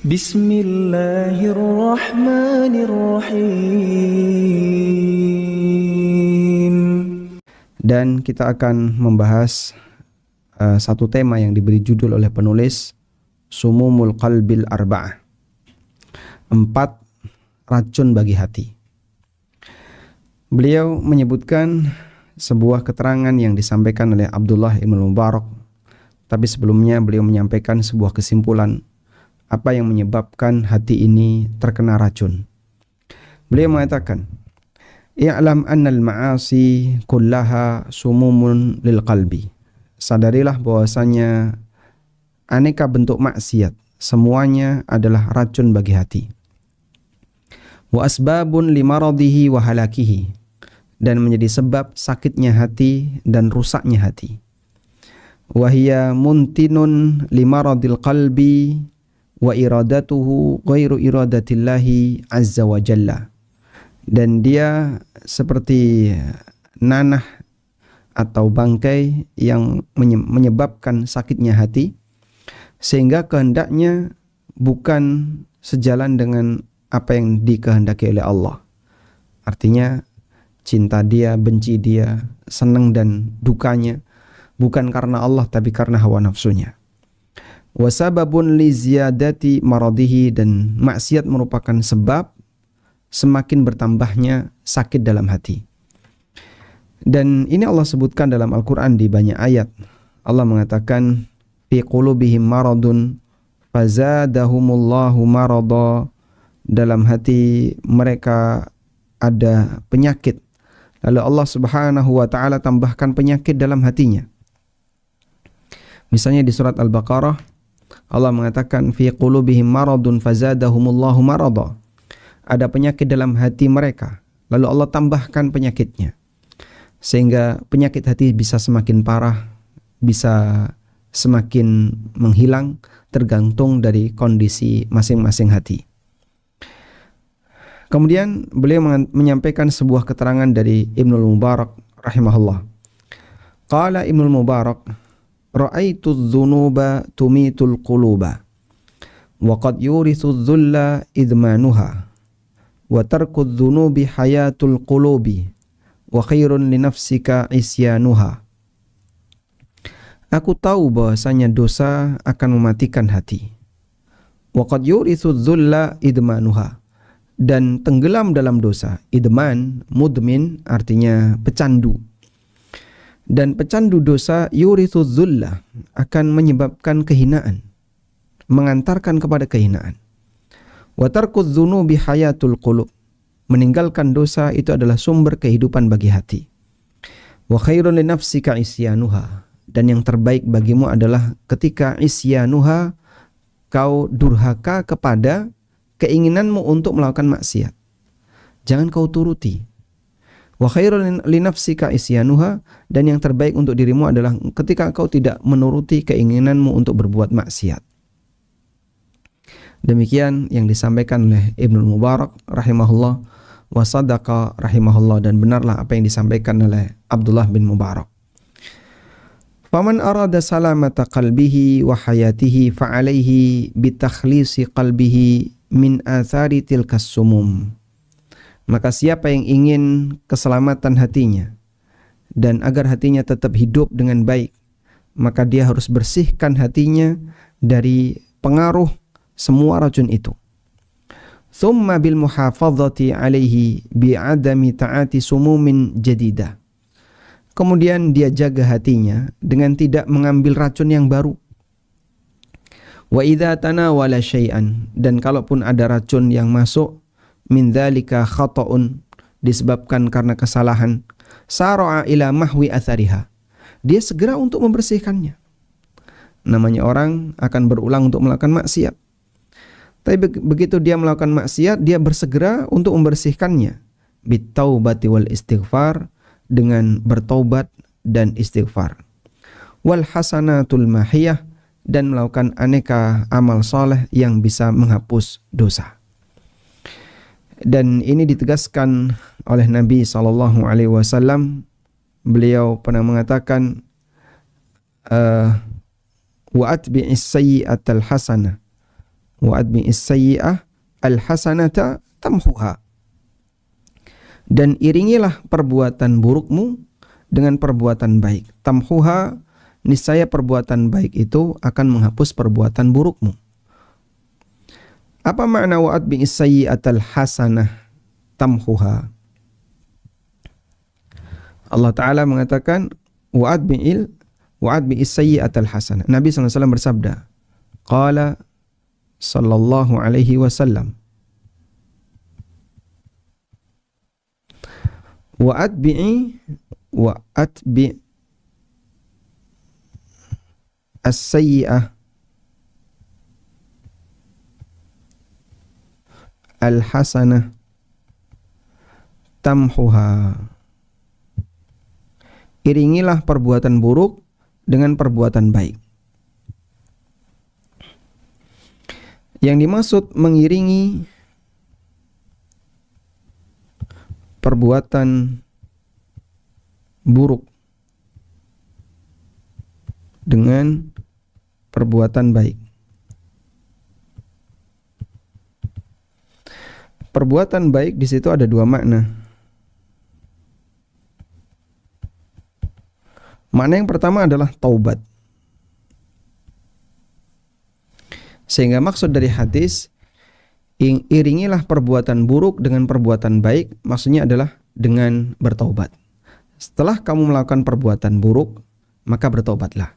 Bismillahirrahmanirrahim. Dan kita akan membahas satu tema yang diberi judul oleh penulis Sumumul Qalbil Arba'ah, 4 racun bagi hati. Beliau menyebutkan sebuah keterangan yang disampaikan oleh Abdullah Ibn Mubarak, tapi sebelumnya beliau menyampaikan sebuah kesimpulan apa yang menyebabkan hati ini terkena racun. Beliau mengatakan, "I'lam annal ma'asi kullaha sumumun lil qalbi." Sadarilah bahwasanya aneka bentuk maksiat semuanya adalah racun bagi hati. Wa asbabun limaradihi wa halakihi, dan menjadi sebab sakitnya hati dan rusaknya hati. Wa hiya muntinun limaradil qalbi wa iradatuhu ghairu iradatillahi azza wa jalla. Dan dia seperti nanah atau bangkai yang menyebabkan sakitnya hati, sehingga kehendaknya bukan sejalan dengan apa yang dikehendaki oleh Allah. Artinya cinta dia, benci dia, senang dan dukanya bukan karena Allah tapi karena hawa nafsunya. Wasababun li ziyadati maradihi, dan maksiat merupakan sebab semakin bertambahnya sakit dalam hati. Dan ini Allah sebutkan dalam Al-Quran di banyak ayat. Allah mengatakan fi qulubihim maradun fazadahumullahu marada, dalam hati mereka ada penyakit, lalu Allah Subhanahu wa taala tambahkan penyakit dalam hatinya. Misalnya di surat Al-Baqarah Allah mengatakan fi qulubihim maradun fazadahumullahu marada, ada penyakit dalam hati mereka, lalu Allah tambahkan penyakitnya, sehingga penyakit hati bisa semakin parah, bisa semakin menghilang, tergantung dari kondisi masing-masing hati. Kemudian beliau menyampaikan sebuah keterangan dari Ibnul Mubarak rahimahullah. Qala Ibnul Mubarak, ra'aitu dzunuba tumitul quluba wa qad yurithu dzulla idmanuha wa tarku dzunubi hayatul qulubi wa khairun li nafsika isyanuha. Aku tahu bahwasanya dosa akan mematikan hati. Wa qad yurithu dzulla idmanuha, dan tenggelam dalam dosa. Idman, mudmin artinya pecandu. Dan pecandu dosa yurithu dzulla, akan menyebabkan kehinaan, mengantarkan kepada kehinaan. Wa tarkudz dzunubi hayatul qulub, meninggalkan dosa itu adalah sumber kehidupan bagi hati. Wa khairun li nafsika isyanuha, dan yang terbaik bagimu adalah ketika isyanuha, kau durhaka kepada keinginanmu untuk melakukan maksiat. Jangan kau turuti. Wa khairun li nafsika isyanuha, dan yang terbaik untuk dirimu adalah ketika kau tidak menuruti keinginanmu untuk berbuat maksiat. Demikian yang disampaikan oleh Ibnu Mubarak rahimahullah, wa sadaqa rahimahullah, dan benarlah apa yang disampaikan oleh Abdullah bin Mubarak. Faman arada salamata qalbihi wa hayatihi fa'alaihi bitakhlisi qalbihi min athari tilkas sumum. Maka siapa yang ingin keselamatan hatinya dan agar hatinya tetap hidup dengan baik, maka dia harus bersihkan hatinya dari pengaruh semua racun itu. Thumma bil muhafadzati alaihi bi'adami ta'ati sumumin jadidah. Kemudian dia jaga hatinya dengan tidak mengambil racun yang baru. Wa idza tanawala syai'an, dan kalaupun ada racun yang masuk, min dzalika khata'un, disebabkan karena kesalahan, sara'a ila mahwi athariha, dia segera untuk membersihkannya. Namanya orang akan berulang untuk melakukan maksiat, tapi begitu dia melakukan maksiat, dia bersegera untuk membersihkannya bitaubati wal istighfar, dengan bertaubat dan istighfar, wal hasanatul mahiyah, dan melakukan aneka amal soleh yang bisa menghapus dosa. Dan ini ditegaskan oleh Nabi SAW. Beliau pernah mengatakan, wa atbi'is sayyi'atal hasanah wa atbi'is sayyi'ah al-hasanata tamhuha. Dan iringilah perbuatan burukmu dengan perbuatan baik. Tamhuha, niscaya perbuatan baik itu akan menghapus perbuatan burukmu. Apa makna wa atbi'is sayyi'atal hasanah tamhuha? Allah Ta'ala mengatakan wa atbi'is sayyi'atal hasanah. Nabi SAW bersabda, qala sallallahu alaihi wasallam, wa atbi as-sayyi'ah al-hasanah tamhuha. Iringilah perbuatan buruk dengan perbuatan baik. Yang dimaksud mengiringi perbuatan buruk dengan perbuatan baik. Perbuatan baik di situ ada dua makna. Makna yang pertama adalah taubat. Sehingga maksud dari hadis, iringilah perbuatan buruk dengan perbuatan baik, maksudnya adalah dengan bertaubat. Setelah kamu melakukan perbuatan buruk, maka bertaubatlah.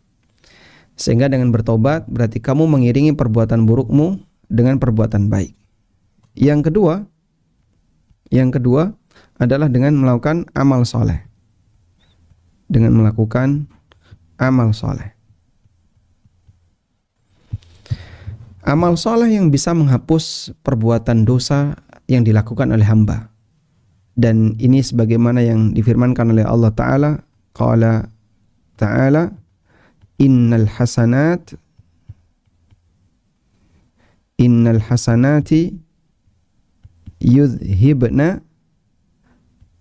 Sehingga dengan bertaubat berarti kamu mengiringi perbuatan burukmu dengan perbuatan baik. Yang kedua adalah dengan melakukan amal soleh. Dengan melakukan amal soleh. Amal soleh yang bisa menghapus perbuatan dosa yang dilakukan oleh hamba. Dan ini sebagaimana yang difirmankan oleh Allah Ta'ala. Qala Ta'ala, innal hasanati yudhibna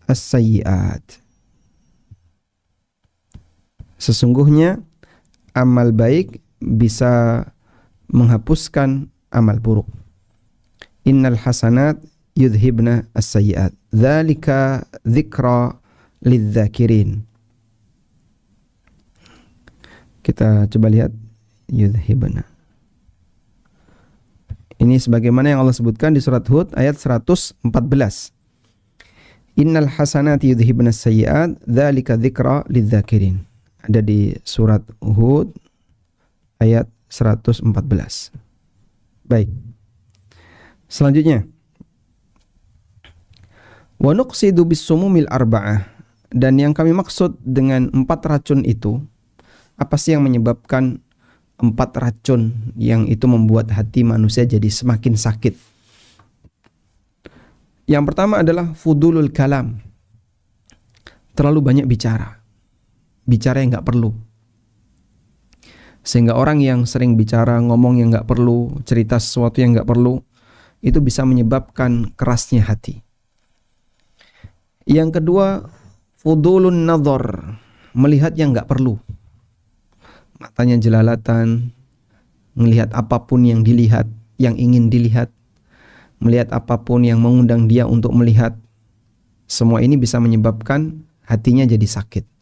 as-sayyi'at. Sesungguhnya amal baik bisa menghapuskan amal buruk. Innal hasanat yudhibna as-sayyi'at. Dzalika dzikra lidzakirin. Kita coba lihat yudhibna. Ini sebagaimana yang Allah sebutkan di surat Hud ayat 114. Innal hasanati yudhibna as-sayyi'at dzalika dzikra lidzakirin. Ada di surat Hud ayat 114. Baik. Selanjutnya, wa nuqsidu bis-sumumil arba'ah, dan yang kami maksud dengan 4 racun itu, apa sih yang menyebabkan 4 racun yang itu membuat hati manusia jadi semakin sakit? Yang pertama adalah fudulul kalam, terlalu banyak bicara yang nggak perlu. Sehingga orang yang sering bicara, ngomong yang nggak perlu, cerita sesuatu yang nggak perlu, itu bisa menyebabkan kerasnya hati. Yang kedua, fudulun nadhar, melihat yang nggak perlu. Matanya jelalatan, melihat apapun yang dilihat, yang ingin dilihat, melihat apapun yang mengundang dia untuk melihat. Semua ini bisa menyebabkan hatinya jadi sakit.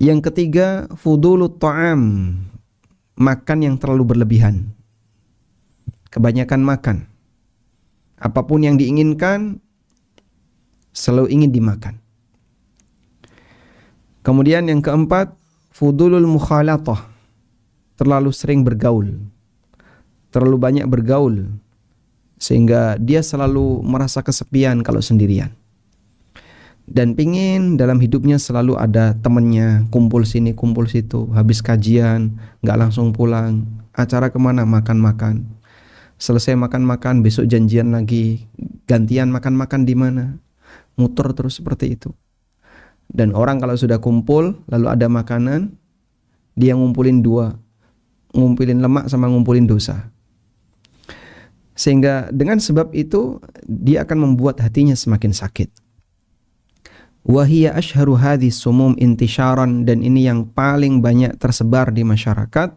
Yang ketiga, fudulut ta'am, makan yang terlalu berlebihan. Kebanyakan makan. Apapun yang diinginkan selalu ingin dimakan. Kemudian yang keempat, fudulul mukhalatah, terlalu sering bergaul. Terlalu banyak bergaul sehingga dia selalu merasa kesepian kalau sendirian. Dan pingin dalam hidupnya selalu ada temennya, kumpul sini, kumpul situ. Habis kajian, gak langsung pulang. Acara kemana? Makan-makan. Selesai makan-makan, besok janjian lagi. Gantian makan-makan di mana? Muter terus seperti itu. Dan orang kalau sudah kumpul, lalu ada makanan, dia ngumpulin 2. Ngumpulin lemak sama ngumpulin dosa. Sehingga dengan sebab itu, dia akan membuat hatinya semakin sakit. Wahia ashharu hadhis sumum intisharan, dan ini yang paling banyak tersebar di masyarakat.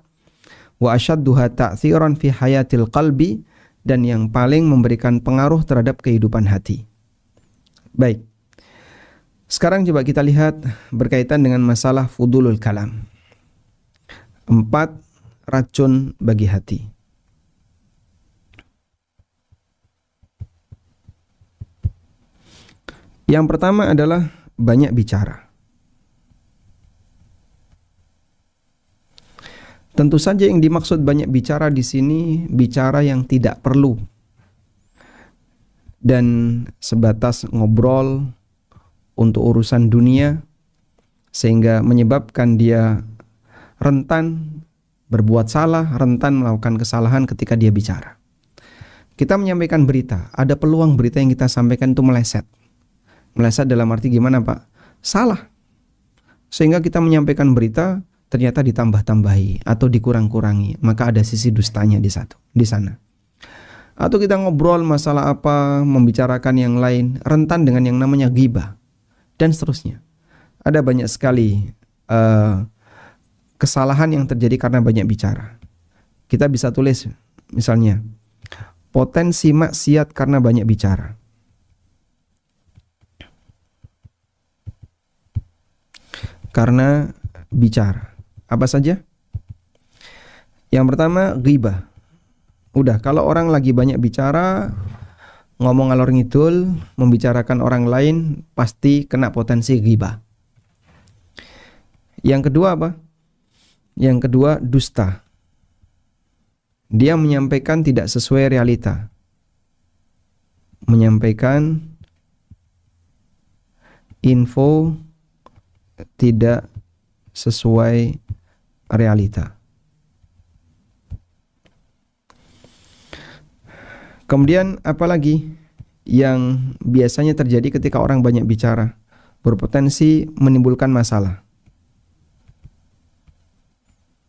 wa asyadduha ta'thiran fi hayatil qalbi, dan yang paling memberikan pengaruh terhadap kehidupan hati. Baik. Sekarang coba kita lihat berkaitan dengan masalah fudulul kalam. 4 racun bagi hati. Yang pertama adalah banyak bicara. Tentu saja yang dimaksud banyak bicara di sini bicara yang tidak perlu dan sebatas ngobrol untuk urusan dunia sehingga menyebabkan dia rentan berbuat salah, rentan melakukan kesalahan ketika dia bicara. Kita menyampaikan berita, ada peluang berita yang kita sampaikan itu meleset. Meleset dalam arti gimana, Pak? Salah. Sehingga kita menyampaikan berita ternyata ditambah-tambahi atau dikurang-kurangi, maka ada sisi dustanya di sana. Atau kita ngobrol masalah apa, membicarakan yang lain, rentan dengan yang namanya ghibah dan seterusnya. Ada banyak sekali kesalahan yang terjadi karena banyak bicara. Kita bisa tulis misalnya potensi maksiat karena banyak bicara. Karena bicara. Apa saja? Yang pertama, ghibah. Udah, kalau orang lagi banyak bicara, ngomong ngalor ngidul, membicarakan orang lain, pasti kena potensi ghibah. Yang kedua apa? Yang kedua, dusta. Dia menyampaikan tidak sesuai realita. Menyampaikan info tidak sesuai realita. Kemudian apalagi yang biasanya terjadi ketika orang banyak bicara, berpotensi menimbulkan masalah.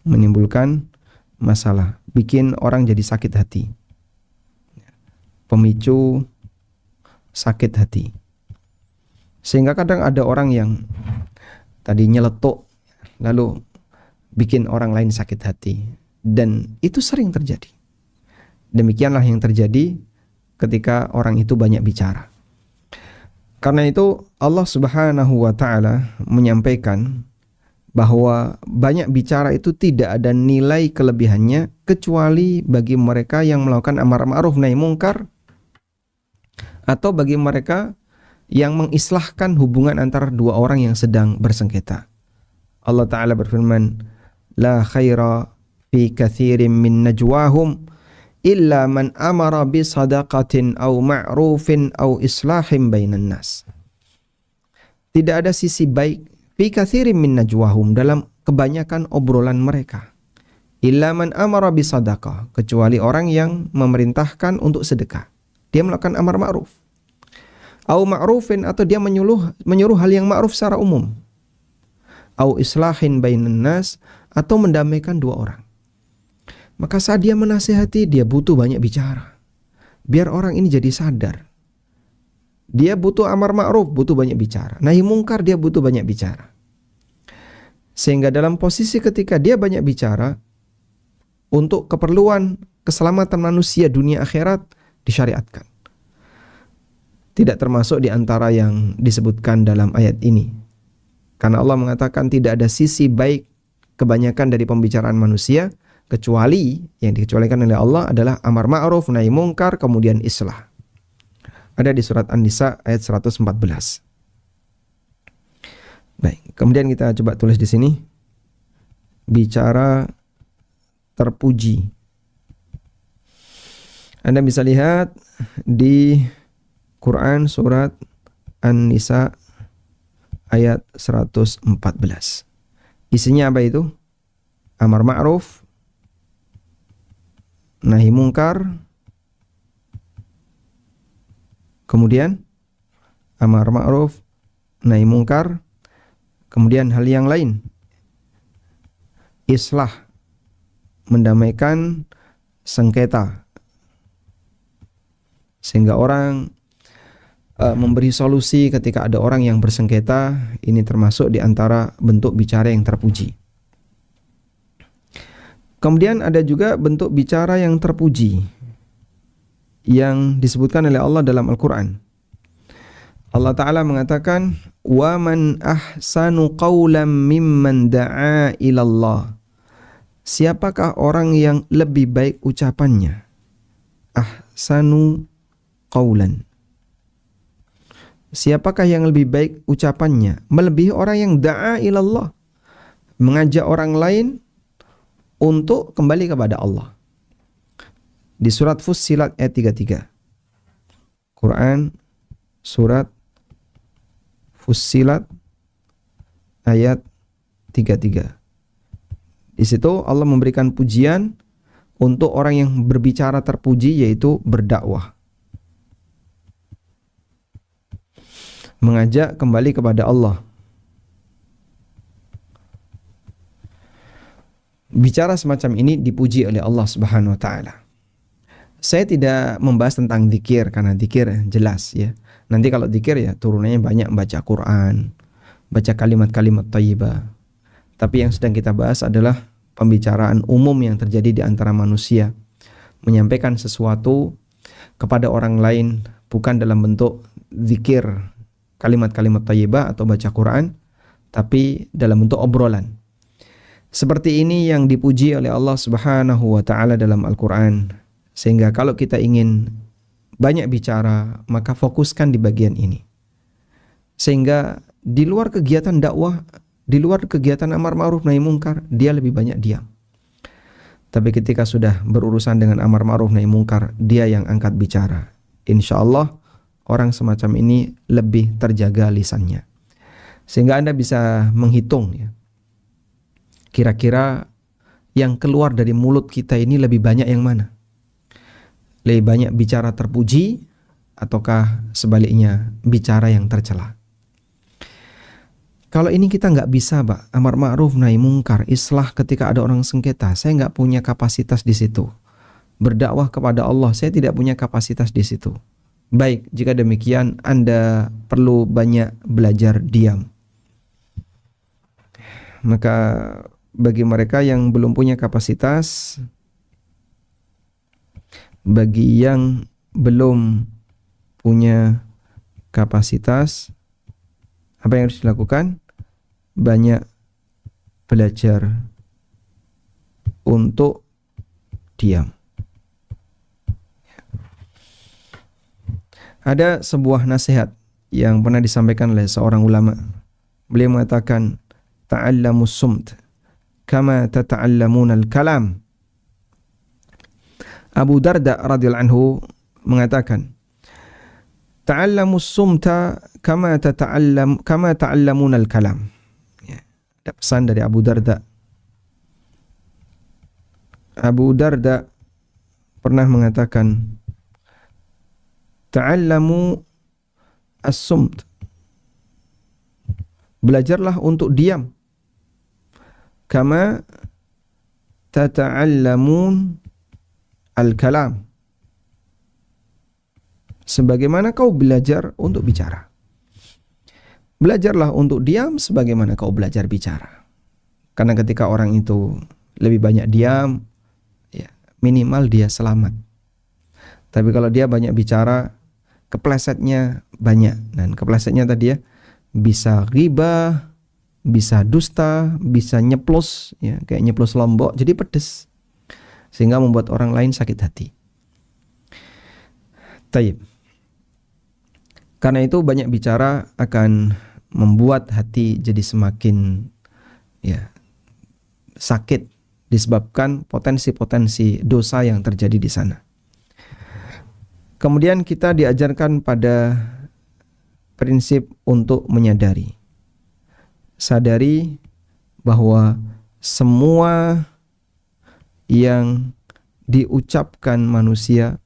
Menimbulkan masalah, bikin orang jadi sakit hati. Pemicu sakit hati. Sehingga kadang ada orang yang tadi nyeletuk lalu bikin orang lain sakit hati, dan itu sering terjadi. Demikianlah yang terjadi ketika orang itu banyak bicara. Karena itu Allah Subhanahu wa taala menyampaikan bahwa banyak bicara itu tidak ada nilai kelebihannya kecuali bagi mereka yang melakukan amar ma'ruf nahi mungkar, atau bagi mereka yang mengislahkan hubungan antara dua orang yang sedang bersengketa. Allah Ta'ala berfirman, la khaira fi kathirin min najwahum illa man amara bi sadaqatin aw ma'rufin aw islahin bainan nas. Tidak ada sisi baik fi kathirin min najwahum, dalam kebanyakan obrolan mereka, illa man amara bi sadaqah, kecuali orang yang memerintahkan untuk sedekah. Dia melakukan amar ma'ruf. Au ma'rufin, atau dia menyuruh hal yang ma'ruf secara umum. Au islahin bainan nas, atau mendamaikan dua orang. Maka saat dia menasihati, dia butuh banyak bicara. Biar orang ini jadi sadar. Dia butuh amar ma'ruf, butuh banyak bicara. Nahi mungkar, dia butuh banyak bicara. Sehingga dalam posisi ketika dia banyak bicara, untuk keperluan keselamatan manusia dunia akhirat disyariatkan. Tidak termasuk di antara yang disebutkan dalam ayat ini. Karena Allah mengatakan tidak ada sisi baik kebanyakan dari pembicaraan manusia, kecuali yang dikecualikan oleh Allah adalah amar ma'ruf nahi mungkar kemudian islah. Ada di surat An-Nisa ayat 114. Baik, kemudian kita coba tulis di sini bicara terpuji. Anda bisa lihat di Quran surat An-Nisa ayat 114. Isinya apa itu? Amar ma'ruf, nahi mungkar, kemudian amar ma'ruf, nahi mungkar, kemudian hal yang lain. Islah, mendamaikan sengketa. Sehingga orang memberi solusi ketika ada orang yang bersengketa, ini termasuk di antara bentuk bicara yang terpuji. Kemudian ada juga bentuk bicara yang terpuji yang disebutkan oleh Allah dalam Al-Quran. Allah Ta'ala mengatakan, wa man ahsanu qawlan mimman da'a ilallah. Siapakah orang yang lebih baik ucapannya? Ahsanu qawlan. Siapakah yang lebih baik ucapannya? Melebihi orang yang da'a ilallah, mengajak orang lain untuk kembali kepada Allah. Di surat Fussilat ayat 33. Quran surat Fussilat ayat 33. Di situ Allah memberikan pujian untuk orang yang berbicara terpuji, yaitu berdakwah, mengajak kembali kepada Allah. Bicara semacam ini dipuji oleh Allah Subhanahu wa taala. Saya tidak membahas tentang zikir karena zikir jelas ya. Nanti kalau zikir ya turunannya banyak baca Quran, baca kalimat-kalimat thayyibah. Tapi yang sedang kita bahas adalah pembicaraan umum yang terjadi di antara manusia, menyampaikan sesuatu kepada orang lain bukan dalam bentuk zikir kalimat-kalimat thayyibah atau baca Quran, tapi dalam bentuk obrolan. Seperti ini yang dipuji oleh Allah Subhanahu wa taala dalam Al-Quran. Sehingga kalau kita ingin banyak bicara, maka fokuskan di bagian ini. Sehingga di luar kegiatan dakwah, di luar kegiatan amar ma'ruf nahi mungkar, dia lebih banyak diam. Tapi ketika sudah berurusan dengan amar ma'ruf nahi mungkar, dia yang angkat bicara. Insya Allah orang semacam ini lebih terjaga lisannya. Sehingga Anda bisa menghitung ya, kira-kira yang keluar dari mulut kita ini lebih banyak yang mana? Lebih banyak bicara terpuji ataukah sebaliknya bicara yang tercela? Kalau ini kita nggak bisa, Pak, amar ma'ruf nahi mungkar, islah ketika ada orang sengketa, saya nggak punya kapasitas di situ. Berdakwah kepada Allah, saya tidak punya kapasitas di situ. Baik, jika demikian Anda perlu banyak belajar diam. Maka bagi mereka yang belum punya kapasitas, bagi yang belum punya kapasitas, apa yang harus dilakukan? Banyak belajar untuk diam. Ada sebuah nasihat yang pernah disampaikan oleh seorang ulama. Beliau mengatakan, ta'allamus sumt kama tata'allamuna al-kalam. Abu Darda radhiyallahu anhu mengatakan, ta'allamus sumta kama ta'allamuna al-kalam. Ya, ada pesan dari Abu Darda. Abu Darda pernah mengatakan, ta'allamu as-sumt. Belajarlah untuk diam. Kama tata'allamun al-kalam. Sebagaimana kau belajar untuk bicara. Belajarlah untuk diam sebagaimana kau belajar bicara. Karena ketika orang itu lebih banyak diam, ya, minimal dia selamat. Tapi kalau dia banyak bicara, keplesetnya banyak. Dan keplesetnya tadi ya, bisa ghibah, bisa dusta, bisa nyeplos, ya, kayak nyeplos lombok, jadi pedes. Sehingga membuat orang lain sakit hati. Taib. Karena itu banyak bicara akan membuat hati jadi semakin ya sakit disebabkan potensi-potensi dosa yang terjadi di sana. Kemudian kita diajarkan pada prinsip untuk menyadari. Sadari bahwa semua yang diucapkan manusia,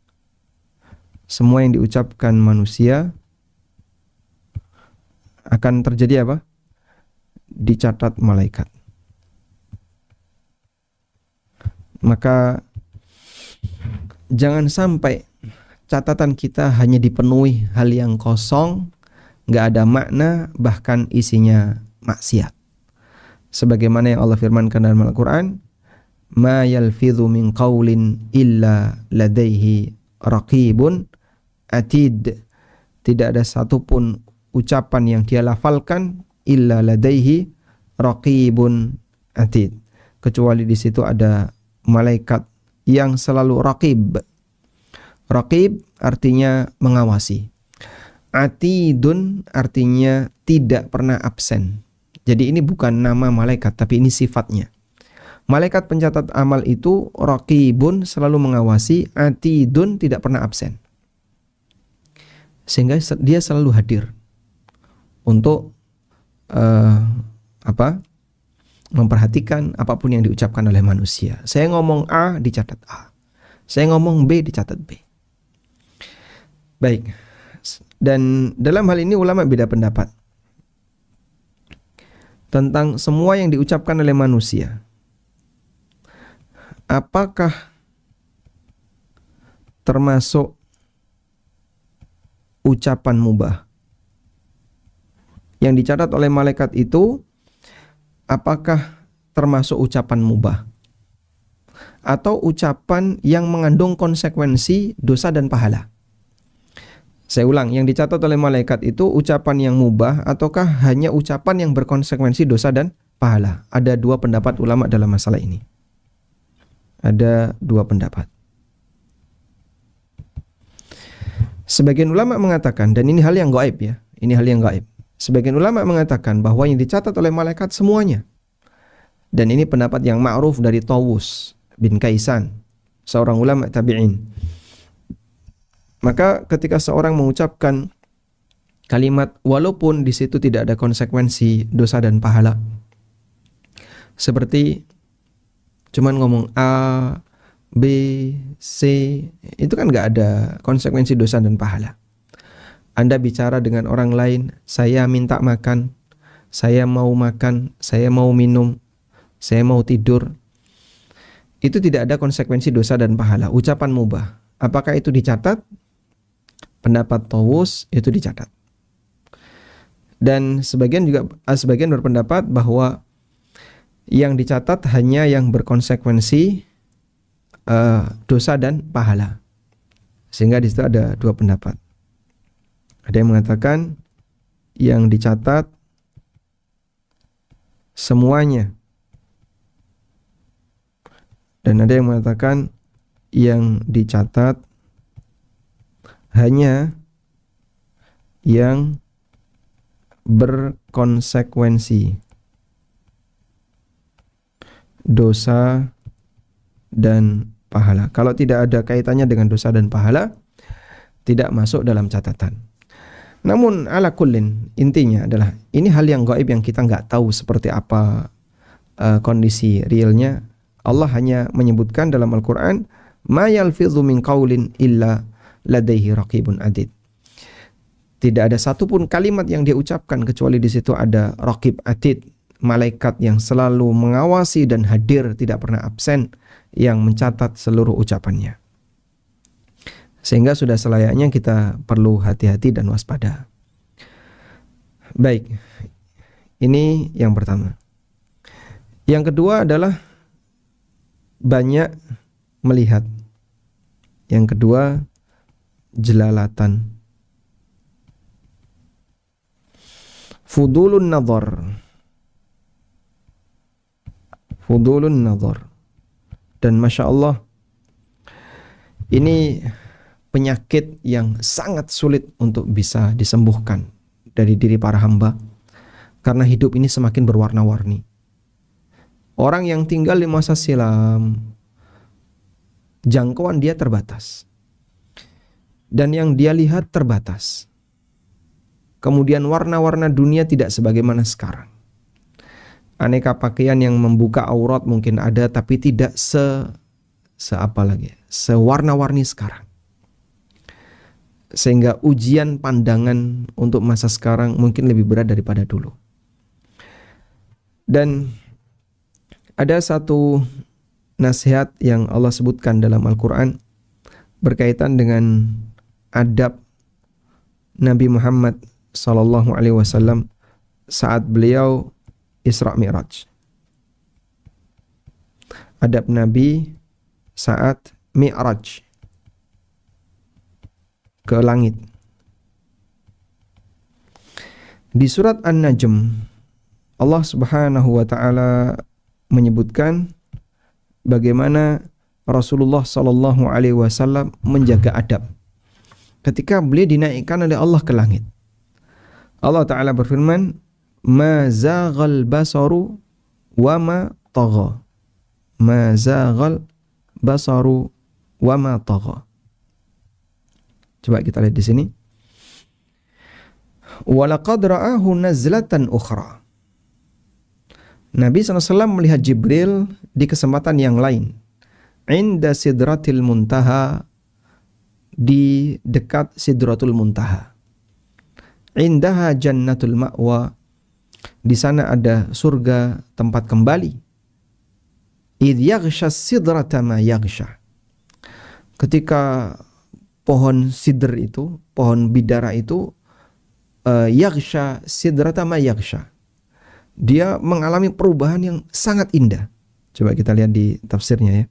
semua yang diucapkan manusia akan terjadi apa? Dicatat malaikat. Maka jangan sampai catatan kita hanya dipenuhi hal yang kosong, gak ada makna, bahkan isinya maksiat. Sebagaimana yang Allah firmankan dalam Al-Quran, ma yalfidhu min qawlin illa ladaihi raqibun atid. Tidak ada satupun ucapan yang dia lafalkan illa ladaihi raqibun atid, kecuali di situ ada malaikat yang selalu raqib. Raqib artinya mengawasi. Atidun artinya tidak pernah absen. Jadi ini bukan nama malaikat, tapi ini sifatnya. Malaikat pencatat amal itu raqibun, selalu mengawasi, atidun, tidak pernah absen. Sehingga dia selalu hadir untuk memperhatikan apapun yang diucapkan oleh manusia. Saya ngomong A, dicatat A. Saya ngomong B, dicatat B. Baik. Dan dalam hal ini ulama beda pendapat tentang semua yang diucapkan oleh manusia. Apakah termasuk ucapan mubah? Yang dicatat oleh malaikat itu apakah termasuk ucapan mubah? Atau ucapan yang mengandung konsekuensi dosa dan pahala? Saya ulang, yang dicatat oleh malaikat itu ucapan yang mubah ataukah hanya ucapan yang berkonsekuensi dosa dan pahala? Ada dua pendapat ulama dalam masalah ini. Ada dua pendapat. Sebagian ulama mengatakan, dan ini hal yang gaib ya, ini hal yang gaib. Sebagian ulama mengatakan bahwa yang dicatat oleh malaikat semuanya. Dan ini pendapat yang ma'ruf dari Tawus bin Kaisan, seorang ulama tabi'in. Maka ketika seorang mengucapkan kalimat walaupun di situ tidak ada konsekuensi dosa dan pahala, seperti cuman ngomong A, B, C, itu kan nggak ada konsekuensi dosa dan pahala. Anda bicara dengan orang lain, saya minta makan, saya mau makan, saya mau minum, saya mau tidur. Itu tidak ada konsekuensi dosa dan pahala, ucapan mubah. Apakah itu dicatat? Pendapat Tawus itu dicatat. Dan sebagian berpendapat bahwa yang dicatat hanya yang berkonsekuensi dosa dan pahala. Sehingga di situ ada dua pendapat. Ada yang mengatakan yang dicatat semuanya. Dan ada yang mengatakan yang dicatat hanya yang berkonsekuensi dosa dan pahala. Kalau tidak ada kaitannya dengan dosa dan pahala, tidak masuk dalam catatan. Namun ala kullin, intinya adalah ini hal yang gaib yang kita nggak tahu seperti apa kondisi realnya. Allah hanya menyebutkan dalam Al-Quran, ma yalfidhu min qawlin illa ladaihi raqibun atid. Tidak ada satupun kalimat yang dia ucapkan kecuali di situ ada raqib atid, malaikat yang selalu mengawasi dan hadir, tidak pernah absen, yang mencatat seluruh ucapannya. Sehingga sudah selayaknya kita perlu hati-hati dan waspada. Baik, ini yang pertama. Yang kedua adalah banyak melihat. Yang kedua, jelalatan. Fudulun nazar. Fudulun nazar. Dan Masya Allah, ini penyakit yang sangat sulit untuk bisa disembuhkan dari diri para hamba. Karena hidup ini semakin berwarna-warni. Orang yang tinggal di masa silam, jangkauan dia terbatas. Dan yang dia lihat terbatas. Kemudian warna-warna dunia tidak sebagaimana sekarang. Aneka pakaian yang membuka aurat mungkin ada, tapi tidak sewarna-warni sekarang. Sehingga ujian pandangan untuk masa sekarang mungkin lebih berat daripada dulu. Dan ada satu nasihat yang Allah sebutkan dalam Al-Quran berkaitan dengan adab Nabi Muhammad SAW saat beliau Isra Mi'raj. adab Nabi saat Mi'raj ke langit. Di surat An-Najm, Allah Subhanahu wa taala menyebutkan bagaimana Rasulullah sallallahu alaihi wasallam menjaga adab ketika beliau dinaikkan oleh Allah ke langit. Allah taala berfirman, "Ma zaghal basaru wa ma tagha." Ma zaghal basaru wa ma tagha. Coba kita lihat di sini. Walaqad ra'ahu nazlatan ukhra. Nabi SAW melihat Jibril di kesempatan yang lain. Inda sidratil muntaha, di dekat sidratul muntaha. Indaha jannatul ma'wa, di sana ada surga tempat kembali. Idh yaghsha sidrata ma yaghsha. Ketika pohon sidr itu, pohon bidara itu yaghsha sidrata ma yaghsha, dia mengalami perubahan yang sangat indah. Coba kita lihat di tafsirnya ya.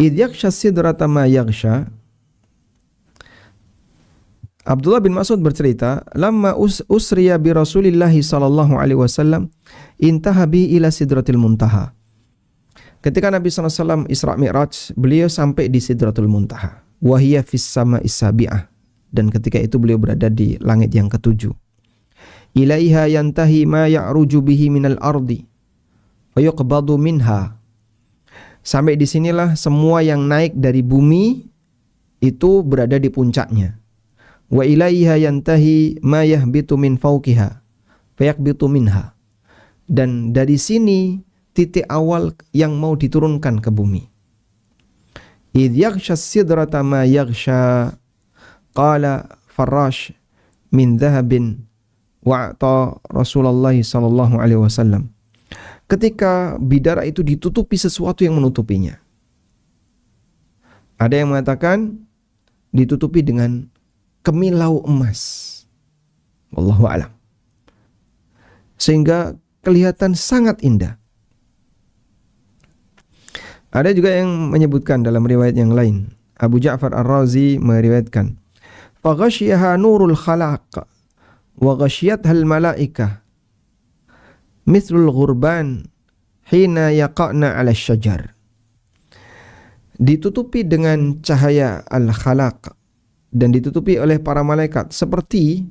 Idh yaghsha sidrata ma yaghsha. Abdullah bin Mas'ud bercerita, lamma usriya bi Rasulillah sallallahu alaihi wasallam intaha bi ila sidratil muntaha. Ketika Nabi SAW Isra Mi'raj, beliau sampai di sidratul muntaha. Wa hiya fis sama'is sabi'ah. Dan ketika itu beliau berada di langit yang ketujuh. Ilaiha yantahi ma ya'ruju bihi minal ardi wa yuqbadu minha. Sampai di sinilah semua yang naik dari bumi itu berada di puncaknya. Wa ilaiha yantahi ma yahbitu min fawqiha fa yaqbitu minha. Dan dari sini titik awal yang mau diturunkan ke bumi. Idh yaghsha sidrata ma yaghsha, qala Farash min dhahabin wa'ta Rasulullah sallallahu alaihi wasallam. Ketika bidara itu ditutupi sesuatu yang menutupinya. Ada yang mengatakan ditutupi dengan kemilau emas. Wallahu a'lam. Sehingga kelihatan sangat indah. Ada juga yang menyebutkan dalam riwayat yang lain. Abu Ja'far Ar-Razi meriwayatkan, "Faghasyiha nurul khalaq wa ghasyiyatha al-malaikah mithlul ghurban hina yaqa'na 'ala syajar." Ditutupi dengan cahaya al-khalaq dan ditutupi oleh para malaikat seperti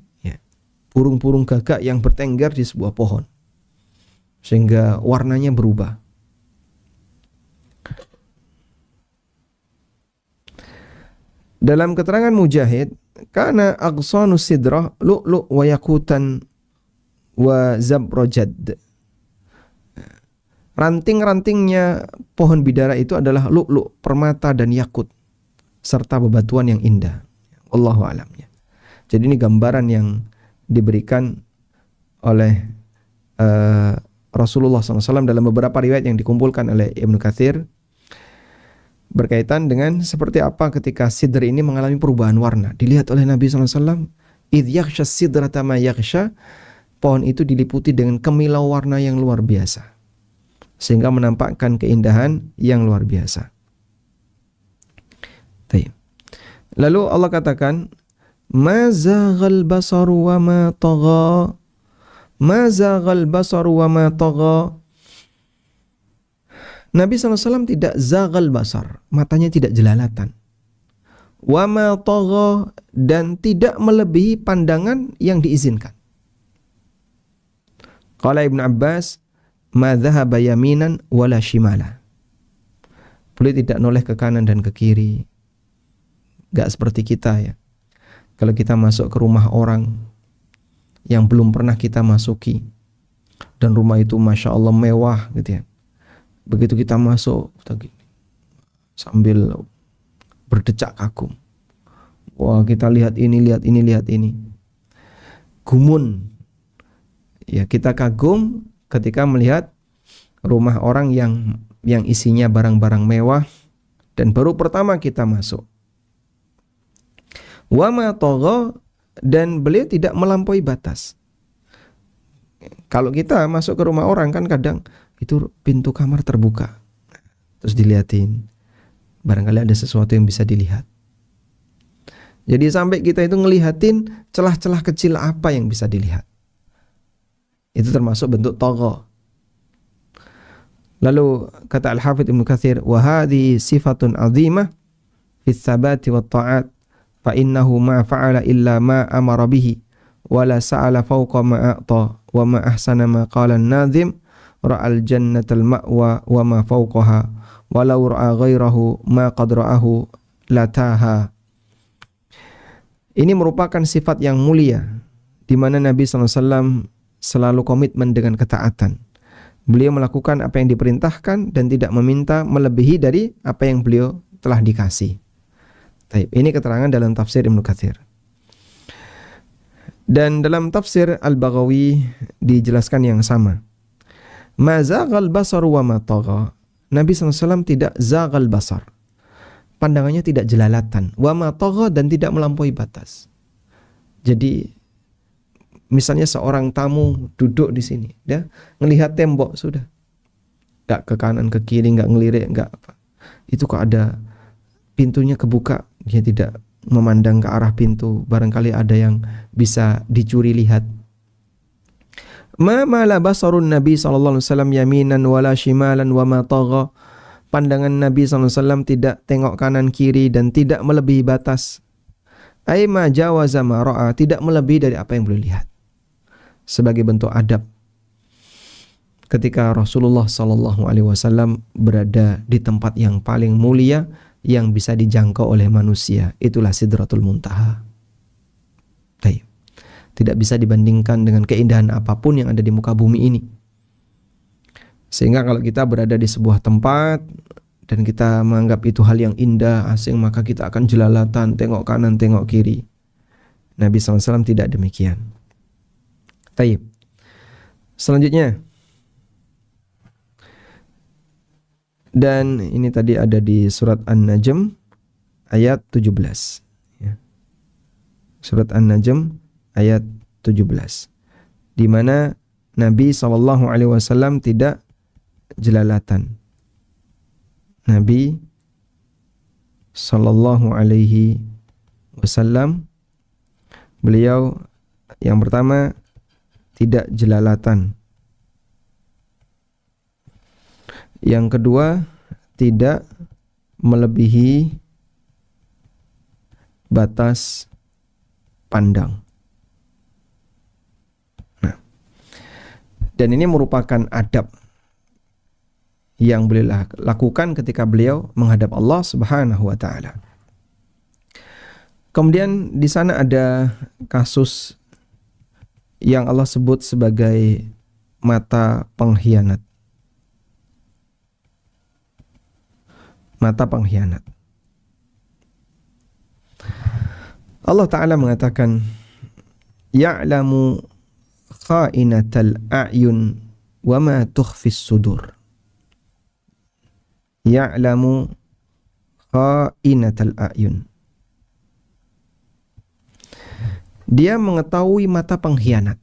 burung-burung gagak yang bertengger di sebuah pohon. Sehingga warnanya berubah. Dalam keterangan Mujahid, kana aghsanu sidrah lu'lu' wa yakutan wa zabrajad. Ranting-rantingnya pohon bidara itu adalah lu'lu', permata dan yakut serta bebatuan yang indah. Wallahu a'lam. Jadi ini gambaran yang diberikan oleh Rasulullah SAW dalam beberapa riwayat yang dikumpulkan oleh Ibnu Katsir berkaitan dengan seperti apa ketika sidr ini mengalami perubahan warna. Dilihat oleh Nabi SAW, idh yaghsha sidrata ma yaghsha, pohon itu diliputi dengan kemilau warna yang luar biasa, sehingga menampakkan keindahan yang luar biasa. Lalu Allah katakan, ma zaghal basaru wa ma tagha. Ma zaghal basaru wa ma tagha. Nabi SAW tidak zaghal basar, matanya tidak jelalatan. Wa ma tagha, dan tidak melebihi pandangan yang diizinkan. Qala Ibnu Abbas, ma dhahaba yaminan wala shimala. Beliau tidak noleh ke kanan dan ke kiri. Gak seperti kita ya. Kalau kita masuk ke rumah orang yang belum pernah kita masuki, dan rumah itu Masya Allah mewah gitu ya. Begitu kita masuk, kita gini, sambil berdecak kagum. Wah, kita lihat ini, lihat ini, lihat ini. Gumun. Ya, kita kagum ketika melihat rumah orang yang isinya barang-barang mewah dan baru pertama kita masuk. Wa ma tagha, dan beliau tidak melampaui batas. Kalau kita masuk ke rumah orang kan kadang itu pintu kamar terbuka. Terus dilihatin, barangkali ada sesuatu yang bisa dilihat. Jadi sampai kita itu ngelihatin celah-celah kecil apa yang bisa dilihat. Itu termasuk bentuk tagha. Lalu kata Al-Hafidz Ibnu Katsir, wa hadhihi sifatun 'azimah fi tsabati wat ta'at, fa innahu ma fa'ala illa ma amara bihi wa la sa'ala fawqa ma a'ta wa ma ahsana ma qala an-nadhim ra'al jannatal ma'wa wa ma fawqaha walau ra'a ghairahu ma qad ra'ahu lataha. Ini merupakan sifat yang mulia di mana Nabi SAW selalu komitmen dengan ketaatan. Beliau melakukan apa yang diperintahkan dan tidak meminta melebihi dari apa yang beliau telah dikasih. Ini keterangan dalam tafsir Ibnu Katsir. Dan dalam tafsir Al-Baghawi dijelaskan yang sama. Ma zaghal basar wa ma tagha. Nabi SAW tidak zaghal basar. Pandangannya tidak jelalatan. Wa ma tagha, dan tidak melampaui batas. Jadi misalnya seorang tamu duduk di sini, dia ngelihat tembok sudah, nggak ke kanan ke kiri, nggak ngelirik, nggak apa. Itu kok ada pintunya kebuka, dia tidak memandang ke arah pintu, barangkali ada yang bisa dicuri lihat. Ma mala basarun Nabi sallallahu alaihi wasallam yaminan wala shimalan wa ma tagha. Pandangan Nabi sallallahu alaihi wasallam tidak tengok kanan kiri dan tidak melebihi batas. Ai ma jawaza ma ra'a, tidak melebihi dari apa yang beliau lihat. Sebagai bentuk adab ketika Rasulullah sallallahu alaihi wasallam berada di tempat yang paling mulia yang bisa dijangkau oleh manusia, itulah Sidratul Muntaha. Tidak bisa dibandingkan dengan keindahan apapun yang ada di muka bumi ini. Sehingga kalau kita berada di sebuah tempat dan kita menganggap itu hal yang indah, asing, maka kita akan jelalatan, tengok kanan, tengok kiri. Nabi SAW tidak demikian. Taib. Selanjutnya, dan ini tadi ada di surat An-Najm ayat 17. Surat An-Najm ayat 17, di mana Nabi SAW tidak jelalatan. Nabi SAW, beliau yang pertama tidak jelalatan. Yang kedua, tidak melebihi batas pandang. Nah, dan ini merupakan adab yang beliau lakukan ketika beliau menghadap Allah Subhanahu wa taala. Kemudian di sana ada kasus yang Allah sebut sebagai mata pengkhianat. Mata pengkhianat. Allah Ta'ala mengatakan, Ya'lamu kha'inatal a'yun wa ma tukhfis sudur. Ya'lamu kha'inatal a'yun. Dia mengetahui mata pengkhianat.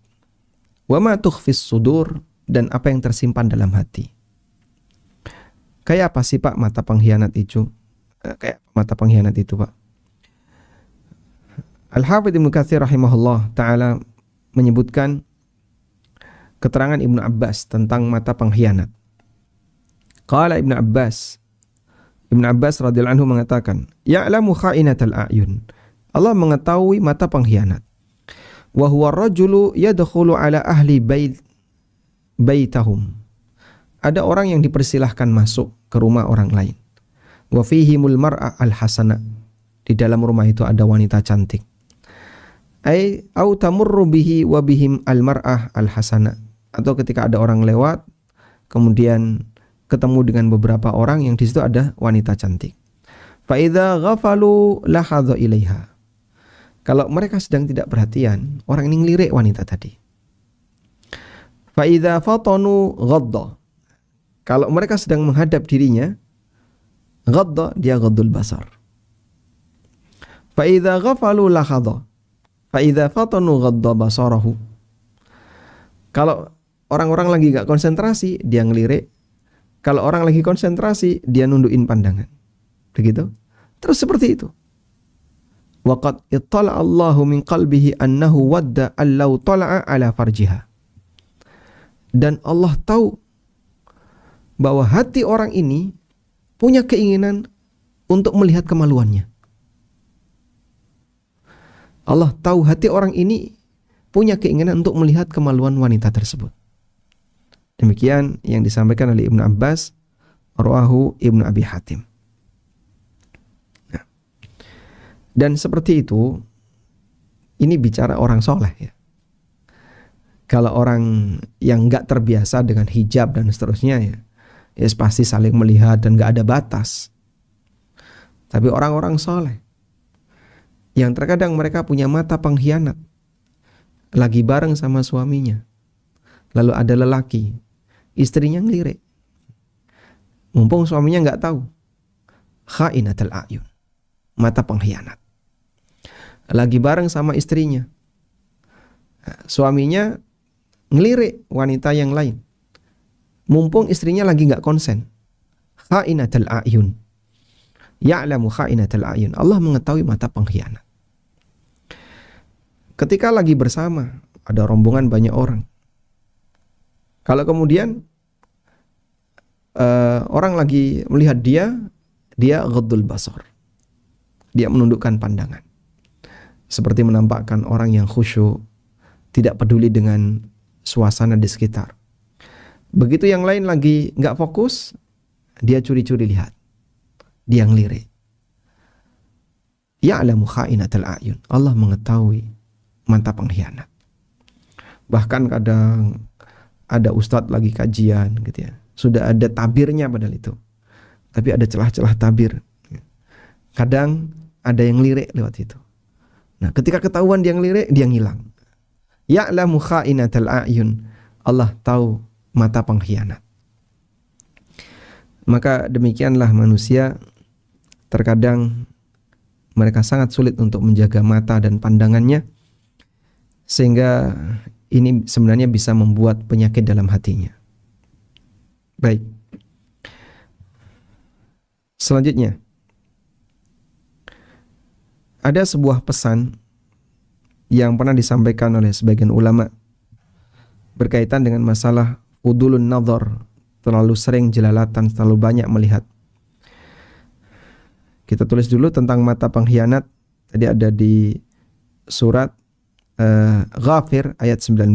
Wa ma tukhfis sudur, dan apa yang tersimpan dalam hati. Kayak apa sih Pak mata pengkhianat itu? Kayak mata pengkhianat itu Pak. Al-Hafidz Ibnu Katsir rahimahullah ta'ala menyebutkan keterangan Ibnu Abbas tentang mata pengkhianat. Qala Ibnu Abbas radhiyallahu anhu mengatakan, Ya'lamu kha'inatal a'yun. Allah mengetahui mata pengkhianat. Wa huwa rajulu yadkhulu ala ahli baitahum. Ada orang yang dipersilahkan masuk ke rumah orang lain. Wa fihimul mar'a al-hasana. Di dalam rumah itu ada wanita cantik. Au tamurru bihi wa bihim al-mar'ah al-hasana. Atau ketika ada orang lewat, kemudian ketemu dengan beberapa orang yang di situ ada wanita cantik. Fa idza ghafalu lahadha ilaiha. Kalau mereka sedang tidak perhatian, orang ini ngelirik wanita tadi. Fa idza fatanu ghadda. Kalau mereka sedang menghadap dirinya, ghadda, dia ghaddul basar. Fa idza ghafalu lahadha. Fa idza fatanu ghadda basarahu. Kalau orang-orang lagi gak konsentrasi, dia ngelirik. Kalau orang lagi konsentrasi, dia nundukin pandangan. Begitu. Terus seperti itu. Waqad ittala Allahu min qalbihi annahu wadda allau tala'a ala farjiha. Dan Allah tahu bahwa hati orang ini punya keinginan untuk melihat kemaluannya. Allah tahu hati orang ini punya keinginan untuk melihat kemaluan wanita tersebut. Demikian yang disampaikan oleh Ibnu Abbas, rawahu Ibnu Abi Hatim. Nah, dan seperti itu, ini bicara orang soleh ya. Kalau orang yang nggak terbiasa dengan hijab dan seterusnya ya pasti saling melihat dan nggak ada batas. Tapi orang-orang soleh yang terkadang mereka punya mata pengkhianat, lagi bareng sama suaminya, lalu ada lelaki, istrinya ngelirik, mumpung suaminya nggak tahu, khainatul a'yun, mata pengkhianat, lagi bareng sama istrinya, suaminya ngelirik wanita yang lain, mumpung istrinya lagi nggak konsen, khainatul a'yun, ya'lamu khainatul a'yun, Allah mengetahui mata pengkhianat. Ketika lagi bersama, ada rombongan banyak orang. Kalau kemudian orang lagi melihat dia ghaddul basar. Dia menundukkan pandangan. Seperti menampakkan orang yang khusyuk, tidak peduli dengan suasana di sekitar. Begitu yang lain lagi nggak fokus, dia curi-curi lihat. Dia ngelirik. Ya'lamu kha'inatul a'yun. Allah mengetahui mata pengkhianat. Bahkan kadang ada ustadz lagi kajian gitu ya. Sudah ada tabirnya padahal itu. Tapi ada celah-celah tabir. Kadang ada yang lirik lewat itu. Nah, ketika ketahuan dia ngelirik, dia ngilang. Ya'lamu kha'inatul a'yun. Allah tahu mata pengkhianat. Maka demikianlah manusia, terkadang mereka sangat sulit untuk menjaga mata dan pandangannya, sehingga ini sebenarnya bisa membuat penyakit dalam hatinya. Baik. Selanjutnya, ada sebuah pesan yang pernah disampaikan oleh sebagian ulama berkaitan dengan masalah udulun nazar, terlalu sering jelalatan, terlalu banyak melihat. Kita tulis dulu tentang mata pengkhianat. Tadi ada di surat Ghafir ayat 19.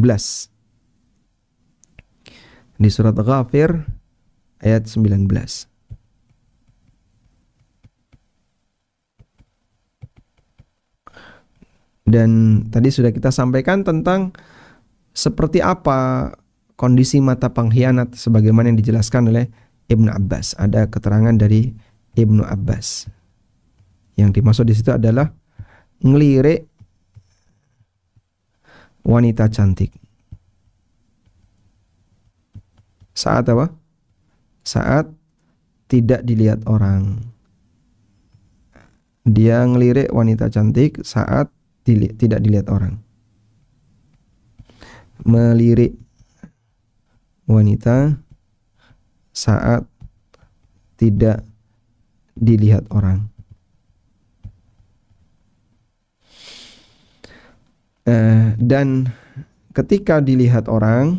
Di surat Ghafir ayat 19. Dan tadi sudah kita sampaikan tentang seperti apa kondisi mata pengkhianat sebagaimana yang dijelaskan oleh Ibnu Abbas. Ada keterangan dari Ibnu Abbas. Yang dimaksud di situ adalah ngelirik wanita cantik. Saat apa? Saat tidak dilihat orang. Dia ngelirik wanita cantik saat tidak dilihat orang. Melirik wanita saat tidak dilihat orang. Dan ketika dilihat orang,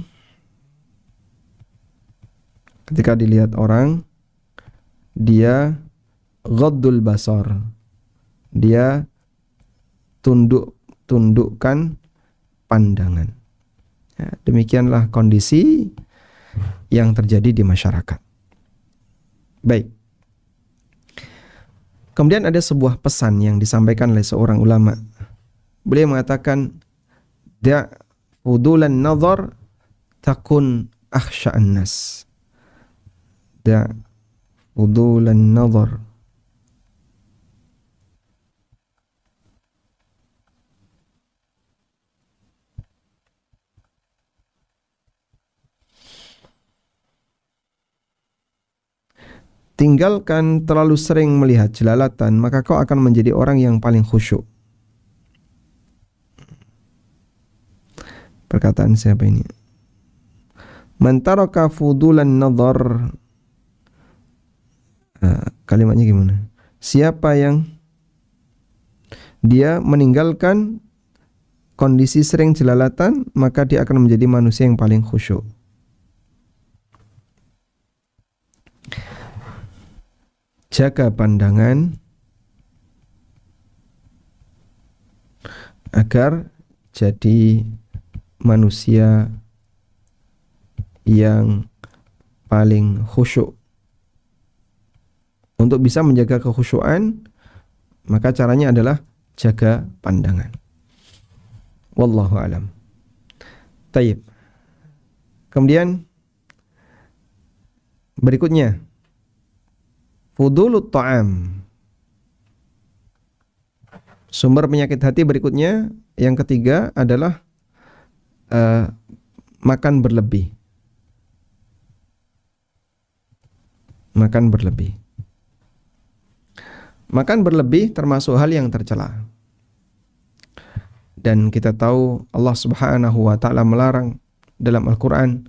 dia ghaddul basar, dia tundukkan pandangan. Ya, demikianlah kondisi yang terjadi di masyarakat. Baik. Kemudian ada sebuah pesan yang disampaikan oleh seorang ulama. Beliau mengatakan, da' udulan nazar takun akhsha'an nas. Da' udulan nazar. Tinggalkan terlalu sering melihat jelalatan, maka kau akan menjadi orang yang paling khusyuk. Perkataan siapa ini? Man taraka fudulan nadhar. Kalimatnya gimana? Siapa yang dia meninggalkan kondisi sering jelalatan, maka dia akan menjadi manusia yang paling khusyuk. Jaga pandangan agar jadi manusia yang paling khusyuk. Untuk bisa menjaga kekhusyuan, maka caranya adalah jaga pandangan. Wallahu alam. Taib. Kemudian berikutnya, fudulut ta'am. Sumber penyakit hati berikutnya, yang ketiga adalah makan berlebih. Makan berlebih. Makan berlebih termasuk hal yang tercela. Dan kita tahu Allah Subhanahu wa taala melarang dalam Al-Qur'an,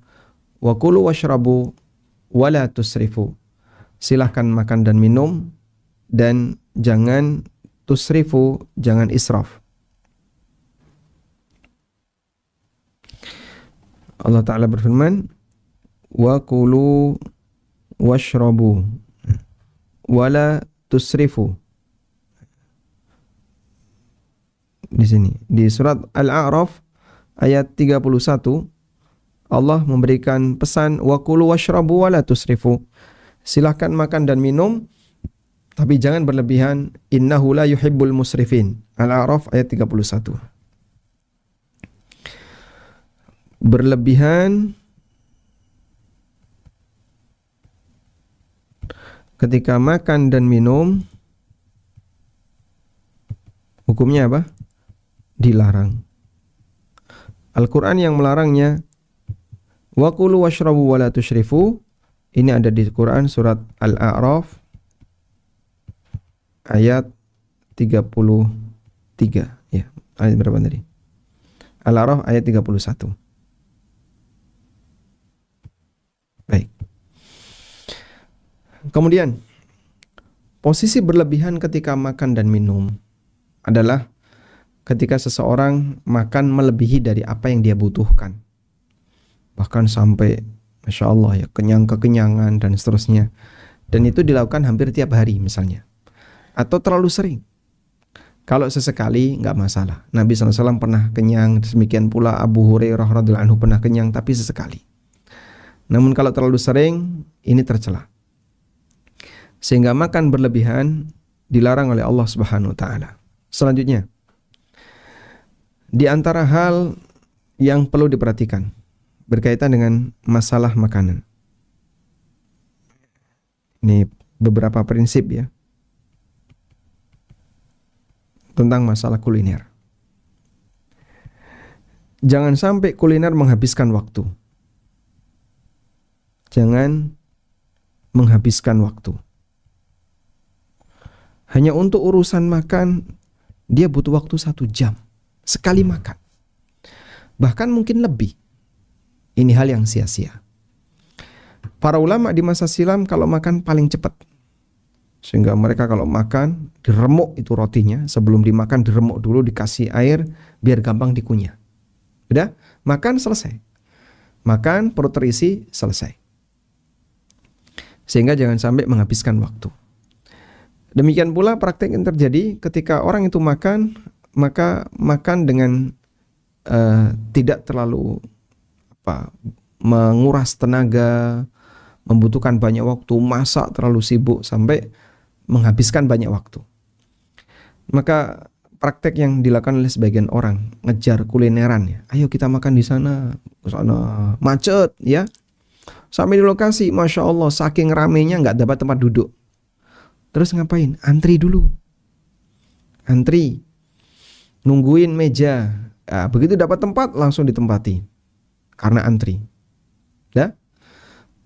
wa kulu washrabu wa la tusrifu. Silahkan makan dan minum dan jangan tusrifu, jangan israf. Allah taala berfirman, wa kulu washrabu wa la tusrifu. Di sini di surat Al-A'raf ayat 31 Allah memberikan pesan wa kulu washrabu wa la tusrifu. Silahkan makan dan minum tapi jangan berlebihan, innahu la yuhibbul musrifin. Al-A'raf ayat 31. Berlebihan ketika makan dan minum hukumnya apa? Dilarang. Al-Quran yang melarangnya, wa kulu washrabu wa la tusyrifu. Ini ada di Quran surat Al-A'raf ayat 33. Ya, ayat berapa tadi? Al-A'raf ayat 31. Baik. Kemudian, posisi berlebihan ketika makan dan minum adalah ketika seseorang makan melebihi dari apa yang dia butuhkan. Bahkan sampai, Masya Allah ya, kekenyangan dan seterusnya. Dan itu dilakukan hampir tiap hari misalnya. Atau terlalu sering. Kalau sesekali nggak masalah. Nabi SAW pernah kenyang, demikian pula Abu Hurairah radhiyallahu anhu pernah kenyang, tapi sesekali. Namun kalau terlalu sering, ini tercela. Sehingga makan berlebihan dilarang oleh Allah Subhanahu wa taala. Selanjutnya, di antara hal yang perlu diperhatikan berkaitan dengan masalah makanan. Ini beberapa prinsip ya tentang masalah kuliner. Jangan sampai kuliner menghabiskan waktu. Jangan menghabiskan waktu. Hanya untuk urusan makan, dia butuh waktu 1 jam. Sekali makan. Bahkan mungkin lebih. Ini hal yang sia-sia. Para ulama di masa silam kalau makan paling cepat. Sehingga mereka kalau makan, diremuk itu rotinya. Sebelum dimakan diremuk dulu, dikasih air, biar gampang dikunyah. Udah, makan selesai. Makan, perut terisi, selesai. Sehingga jangan sampai menghabiskan waktu. Demikian pula praktek yang terjadi ketika orang itu makan, maka makan dengan tidak terlalu menguras tenaga, membutuhkan banyak waktu, masak terlalu sibuk sampai menghabiskan banyak waktu. Maka praktek yang dilakukan oleh sebagian orang, ngejar kulineran ya. Ayo kita makan di sana macet ya. Sampai di lokasi, Masya Allah, saking ramenya nggak dapat tempat duduk. Terus ngapain? Antri dulu. Antri. Nungguin meja. Nah, begitu dapat tempat, langsung ditempati. Karena antri. Ya?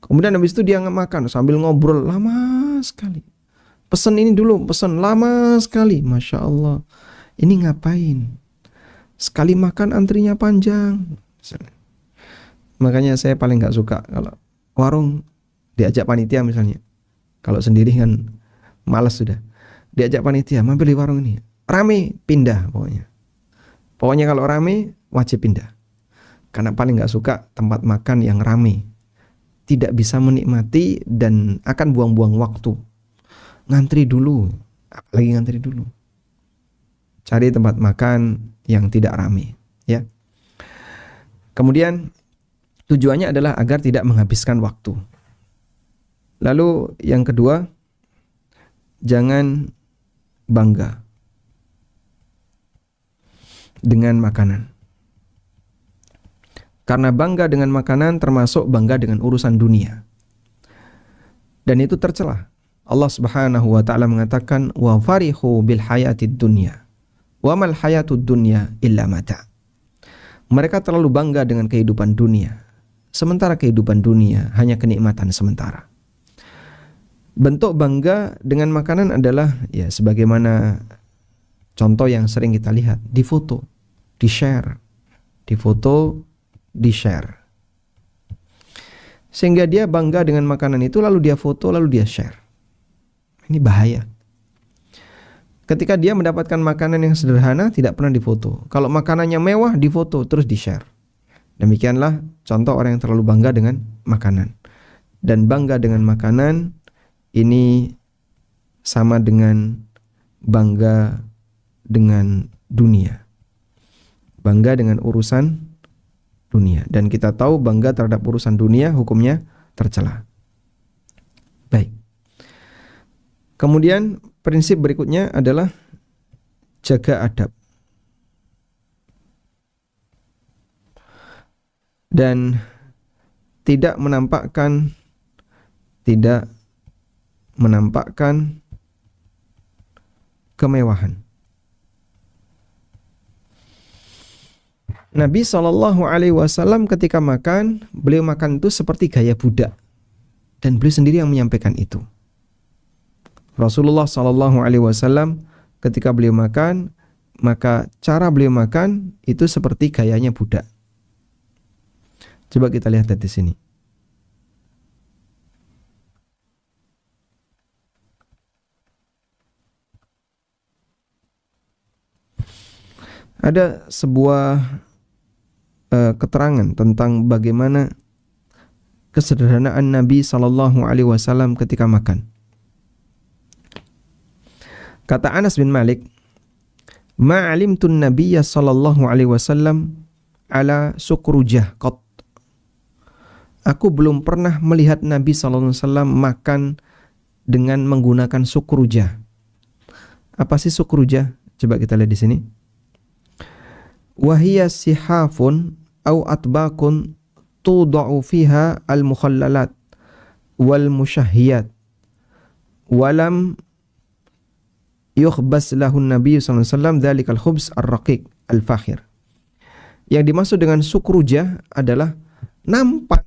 Kemudian habis itu dia makan sambil ngobrol. Lama sekali. Pesen ini dulu, pesen lama sekali. Masya Allah. Ini ngapain? Sekali makan antrinya panjang. Makanya saya paling nggak suka kalau warung diajak panitia misalnya. Kalau sendiri kan malas sudah. Diajak panitia, mampir di warung ini. Rame, pindah pokoknya. Pokoknya kalau rame, wajib pindah. Karena paling nggak suka tempat makan yang rame. Tidak bisa menikmati dan akan buang-buang waktu. Ngantri dulu, apalagi ngantri dulu. Cari tempat makan yang tidak rame, ya. Kemudian tujuannya adalah agar tidak menghabiskan waktu. Lalu yang kedua, jangan bangga dengan makanan. Karena bangga dengan makanan termasuk bangga dengan urusan dunia. Dan itu tercela. Allah Subhanahu wa taala mengatakan wa farihu bil hayatid dunya. Wa mal hayatud dunya illa mata. Mereka terlalu bangga dengan kehidupan dunia. Sementara kehidupan dunia hanya kenikmatan sementara. Bentuk bangga dengan makanan adalah ya sebagaimana contoh yang sering kita lihat, difoto, di-share, difoto, di-share. Sehingga dia bangga dengan makanan itu, lalu dia foto, lalu dia share. Ini bahaya. Ketika dia mendapatkan makanan yang sederhana, tidak pernah difoto. Kalau makanannya mewah, difoto, terus di-share. Demikianlah contoh orang yang terlalu bangga dengan makanan. Dan bangga dengan makanan ini sama dengan bangga dengan dunia. Bangga dengan urusan dunia. Dan kita tahu bangga terhadap urusan dunia hukumnya tercela. Baik. Kemudian prinsip berikutnya adalah jaga adab. Dan tidak menampakkan kemewahan. Nabi SAW ketika makan, beliau makan itu seperti gaya budak. Dan beliau sendiri yang menyampaikan itu. Rasulullah SAW ketika beliau makan, maka cara beliau makan itu seperti gayanya budak. Coba kita lihat di sini. Ada sebuah keterangan tentang bagaimana kesederhanaan Nabi SAW ketika makan. Kata Anas bin Malik, "Ma'alimtun Nabiyya sallallahu alaihi wasallam ala sukrujah qat." Aku belum pernah melihat Nabi sallallahu alaihi wasallam makan dengan menggunakan sukrujah. Apa sih sukrujah? Coba kita lihat di sini. Wahiyya sihafun au atbaqun tudau fiha al-mukhallalat wal musyahhiyat walam yukhbas lahun Nabi sallallahu alaihi wasallam dzalikal khubz ar-raqiq al-fakhir. Yang dimaksud dengan sukrujah adalah nampan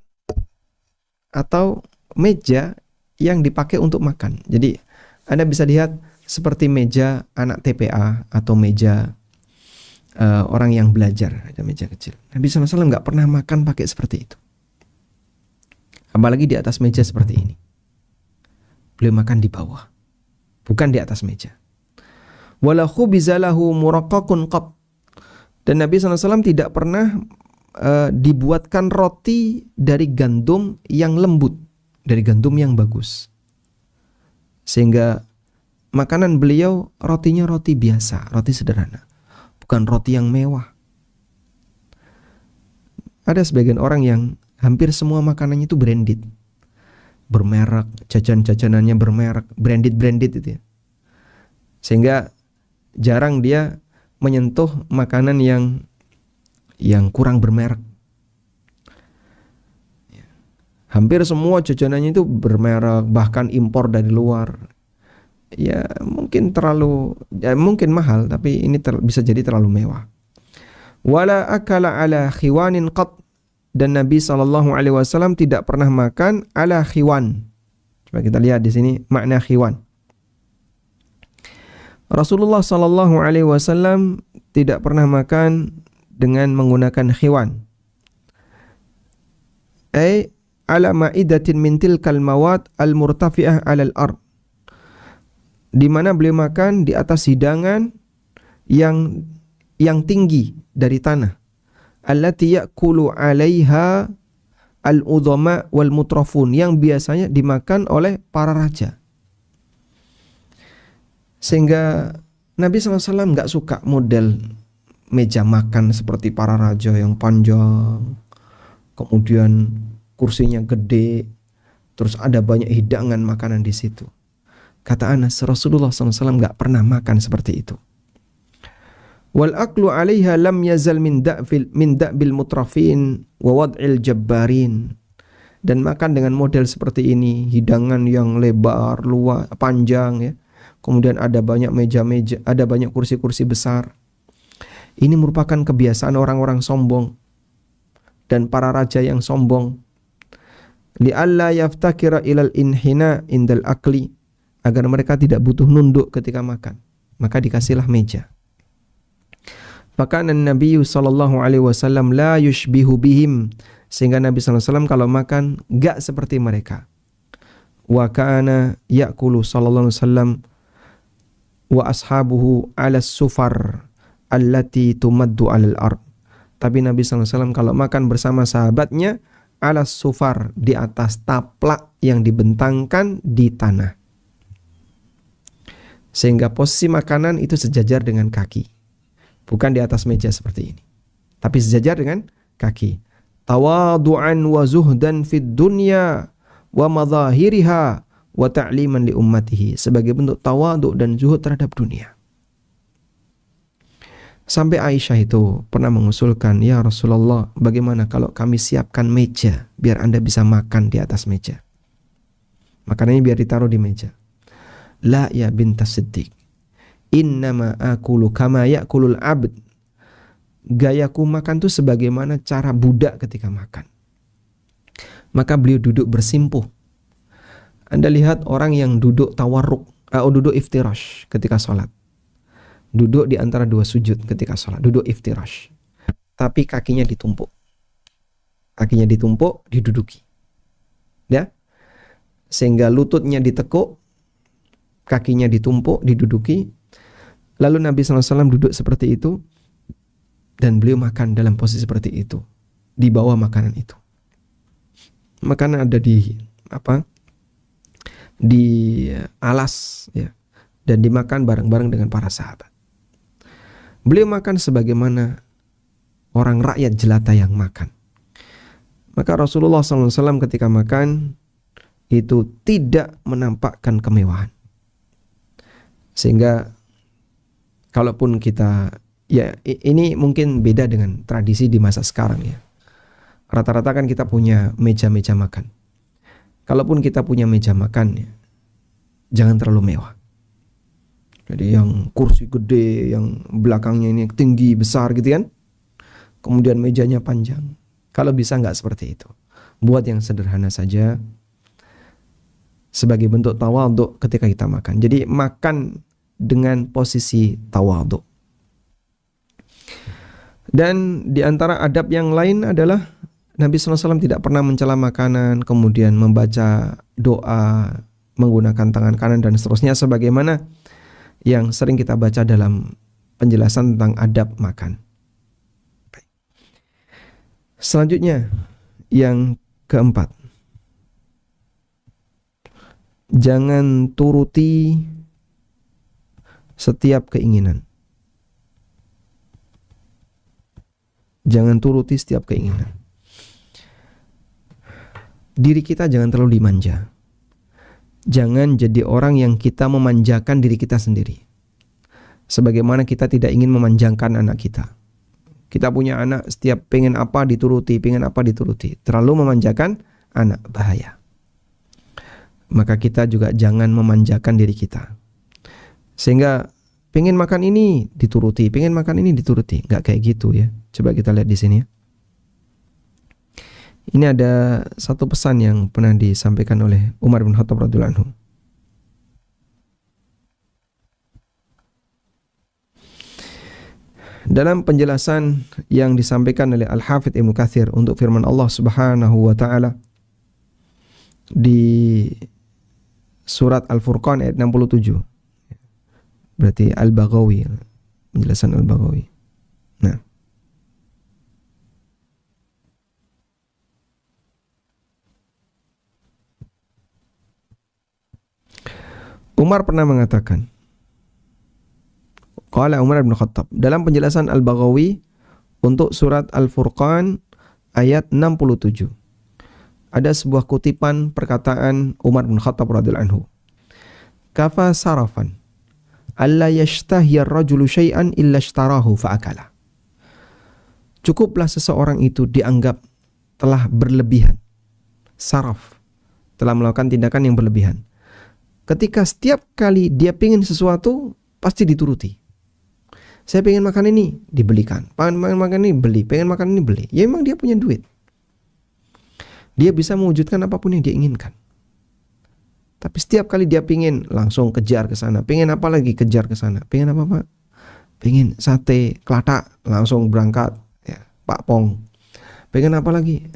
atau meja yang dipakai untuk makan. Jadi Anda bisa lihat seperti meja anak TPA atau meja orang yang belajar, ada meja kecil. Nabi SAW nggak pernah makan pakai seperti itu. Apalagi di atas meja seperti ini. Beliau makan di bawah, bukan di atas meja. Wala khubizalahu muraqqaqun qat. Dan Nabi SAW tidak pernah dibuatkan roti dari gandum yang lembut, dari gandum yang bagus. Sehingga makanan beliau rotinya roti biasa, roti sederhana. Bukan roti yang mewah. Ada sebagian orang yang hampir semua makanannya itu branded, bermerek, jajan-jajanannya bermerek, branded itu ya. Sehingga jarang dia menyentuh makanan yang kurang bermerek. Hampir semua jajanannya itu bermerek, bahkan impor dari luar. Ya mungkin mungkin mahal, tapi ini bisa jadi terlalu mewah. Wala akala ala khiwanin qat. Dan Nabi SAW tidak pernah makan ala khiwan. Coba kita lihat di sini makna khiwan. Rasulullah SAW tidak pernah makan dengan menggunakan khiwan. ay ala ma'idatin min tilkal mawad al-murtafi'ah 'alal ard, di mana beliau makan di atas hidangan yang tinggi dari tanah, allati ya'kulu 'alaiha al-udhama wal mutrafun, yang biasanya dimakan oleh para raja. Sehingga Nabi SAW nggak suka model meja makan seperti para raja yang panjang, kemudian kursinya gede, terus ada banyak hidangan makanan di situ. Kata Anas, Rasulullah SAW nggak pernah makan seperti itu. Wal aklu 'alaiha lam yazal min da'bil mutrafin wa wad'il jabbarin. Dan makan dengan model seperti ini, hidangan yang lebar, luas, panjang ya. Kemudian ada banyak meja-meja, ada banyak kursi-kursi besar. Ini merupakan kebiasaan orang-orang sombong dan para raja yang sombong. Li'alla yaftakira ilal inhina indal akli, agar mereka tidak butuh nunduk ketika makan, maka dikasihlah meja. Maka Nabi sallallahu alaihi wasallam la yushbihu bihim, sehingga Nabi sallallahu alaihi wasallam kalau makan enggak seperti mereka. Wa kana ya'kulu sallallahu alaihi wasallam wa ashabuhu 'ala sufar allati tumaddu 'alal ard. Tapi Nabi sallallahu alaihi wasallam kalau makan bersama sahabatnya 'ala sufar, di atas taplak yang dibentangkan di tanah. Sehingga posisi makanan itu sejajar dengan kaki. Bukan di atas meja seperti ini, tapi sejajar dengan kaki. Tawadu'an wa zuhdan fid dunya wa madhahiriha wa ta'liman li ummatihi, sebagai bentuk tawadhu dan zuhud terhadap dunia. Sampai Aisyah itu pernah mengusulkan, ya Rasulullah, bagaimana kalau kami siapkan meja biar Anda bisa makan di atas meja, makanannya biar ditaruh di meja. La ya bintas Siddiq, innama akulu kama ya'kulul abd. Gayaku makan tuh sebagaimana cara budak ketika makan. Maka beliau duduk bersimpuh. Anda lihat orang yang duduk tawarruk, duduk iftirash ketika sholat. Duduk di antara dua sujud ketika sholat, duduk iftirash. Tapi kakinya ditumpuk. Kakinya ditumpuk, diduduki. Ya. Sehingga lututnya ditekuk, kakinya ditumpuk, diduduki. Lalu Nabi SAW duduk seperti itu, dan beliau makan dalam posisi seperti itu, di bawah makanan itu. Makanan ada di alas ya, dan dimakan bareng-bareng dengan para sahabat. Beliau makan sebagaimana orang rakyat jelata yang makan. Maka Rasulullah SAW ketika makan itu tidak menampakkan kemewahan. Sehingga kalaupun kita, ya ini mungkin beda dengan tradisi di masa sekarang ya. Rata-rata kan kita punya meja-meja makan. Kalaupun kita punya meja makan ya, jangan terlalu mewah. Jadi yang kursi gede, yang belakangnya ini tinggi, besar gitu kan. Kemudian mejanya panjang. Kalau bisa nggak seperti itu. Buat yang sederhana saja, sebagai bentuk tawadhu ketika kita makan. Jadi makan dengan posisi tawadhu. Dan di antara adab yang lain adalah Nabi SAW tidak pernah mencela makanan, kemudian membaca doa menggunakan tangan kanan dan seterusnya, sebagaimana yang sering kita baca dalam penjelasan tentang adab makan. Selanjutnya yang keempat, jangan turuti setiap keinginan. Jangan turuti setiap keinginan. Diri kita jangan terlalu dimanja. Jangan jadi orang yang kita memanjakan diri kita sendiri. Sebagaimana kita tidak ingin memanjakan anak kita. Kita punya anak, setiap pengen apa dituruti, pengen apa dituruti. Terlalu memanjakan anak, bahaya. Maka kita juga jangan memanjakan diri kita. Sehingga pengen makan ini dituruti, pengen makan ini dituruti. Nggak kayak gitu ya. Coba kita lihat di sini ya. Ini ada satu pesan yang pernah disampaikan oleh Umar bin Khattab radhiyallahu anhu. Dalam penjelasan yang disampaikan oleh Al-Hafidz Ibnu Katsir untuk firman Allah Subhanahu wa taala di surat Al-Furqan ayat 67. Berarti Al-Baghawi, penjelasan Al-Baghawi. Nah, Umar pernah mengatakan, qala Umar bin Khattab, dalam penjelasan Al-Baghawi untuk surat Al-Furqan ayat 67. Ada sebuah kutipan perkataan Umar bin Khattab radhiyallahu anhu. Kafa sarafan alla yashtahiya ar-rajulu syai'an illa ishtarahu fa'akala. Cukuplah seseorang itu dianggap telah berlebihan. Saraf, telah melakukan tindakan yang berlebihan. Ketika setiap kali dia pingin sesuatu, pasti dituruti. Saya pengen makan ini, dibelikan. Pengen makan ini, beli. Pengen makan ini, beli. Ya memang dia punya duit. Dia bisa mewujudkan apapun yang dia inginkan. Tapi setiap kali dia pingin, langsung kejar ke sana. Pengen apa lagi, kejar ke sana. Pengen apa, Pak? Pengen sate kelatak, langsung berangkat. Ya, Pak Pong. Pengen apa lagi?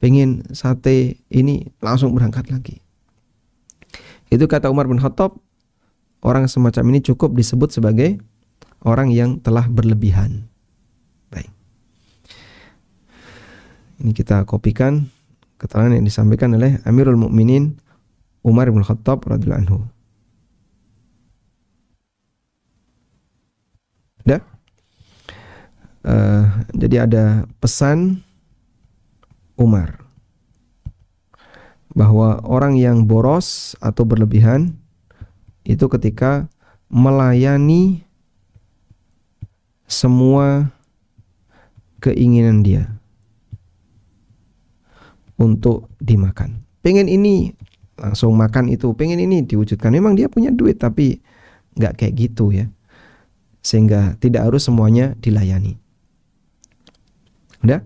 Pengen sate ini, langsung berangkat lagi. Itu kata Umar bin Khattab, orang semacam ini cukup disebut sebagai orang yang telah berlebihan. Baik. Ini kita kopikan keterangan yang disampaikan oleh Amirul Mukminin Umar bin Khattab radhiyallahu anhu. Udah? Jadi ada pesan Umar bahwa orang yang boros atau berlebihan itu ketika melayani semua keinginan dia untuk dimakan. Pengen ini, langsung makan itu. Pengen ini, diwujudkan. Memang dia punya duit, tapi nggak kayak gitu ya. Sehingga tidak harus semuanya dilayani. Udah?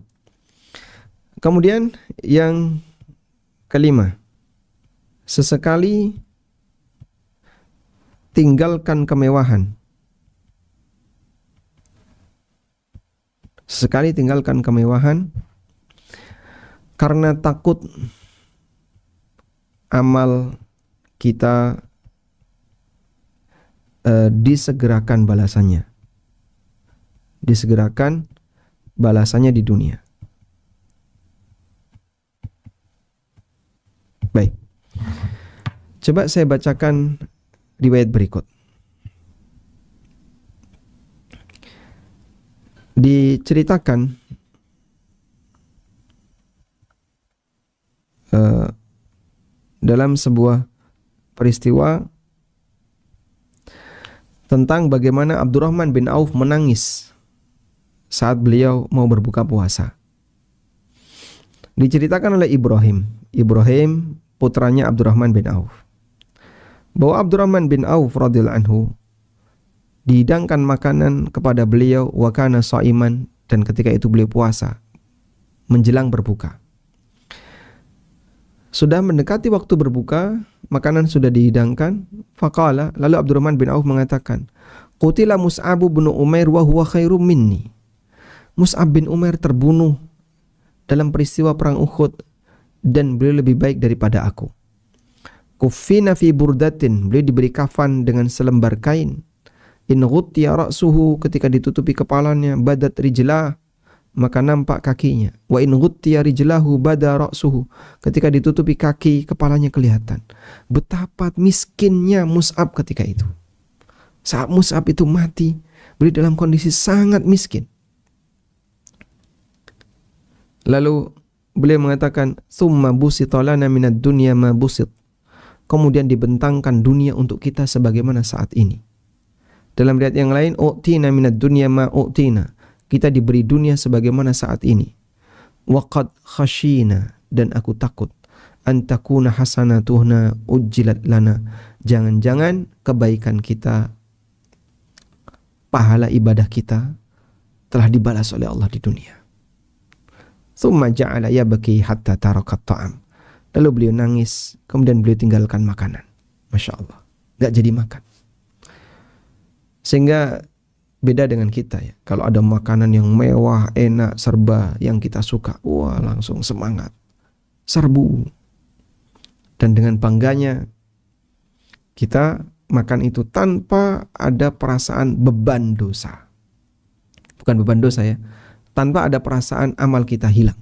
Kemudian yang kelima, sesekali tinggalkan kemewahan. Sesekali tinggalkan kemewahan karena takut amal kita disegerakan balasannya. Disegerakan balasannya di dunia. Baik. Coba saya bacakan riwayat berikut. Diceritakan dalam sebuah peristiwa tentang bagaimana Abdurrahman bin Auf menangis saat beliau mau berbuka puasa. Diceritakan oleh Ibrahim putranya Abdurrahman bin Auf, bahwa Abdurrahman bin Auf radhiyallahu anhu dihidangkan makanan kepada beliau wa kana shaiman, dan ketika itu beliau puasa menjelang berbuka. Sudah mendekati waktu berbuka, makanan sudah dihidangkan. Faqala, lalu Abdurrahman bin Auf mengatakan, qutila Mus'ab bin Umair wa huwa khairum minni. Mus'ab bin Umair terbunuh dalam peristiwa perang Uhud dan beliau lebih baik daripada aku. Kuffina fi burdatin, beliau diberi kafan dengan selembar kain. In ghuttiya ra'suhu, ketika ditutupi kepalanya, badat rijlah, maka nampak kakinya. Wa in ghuttiya rijlahu bada ra'suhu, ketika ditutupi kaki, kepalanya kelihatan. Betapa miskinnya Mus'ab ketika itu. Saat Mus'ab itu mati, beliau dalam kondisi sangat miskin. Lalu beliau mengatakan, "Tsumma busita lana minad dunya ma busit." Kemudian dibentangkan dunia untuk kita sebagaimana saat ini. Dalam riwayat yang lain, "U'tina minad dunya ma u'tina." Kita diberi dunia sebagaimana saat ini. Wa qad khashina, dan aku takut, an takuna hasanatuhna ujjilat lana. Jangan-jangan kebaikan kita, pahala ibadah kita telah dibalas oleh Allah di dunia. Tsumma ja'ala yabki hatta tarakat ta'am. Lalu beliau nangis, kemudian beliau tinggalkan makanan. Masya Allah, gak jadi makan. Sehingga Beda dengan kita ya. Kalau ada makanan yang mewah, enak, serba yang kita suka, wah langsung semangat. Serbu. Dan dengan bangganya kita makan itu tanpa ada perasaan beban dosa. Bukan beban dosa ya. Tanpa ada perasaan amal kita hilang.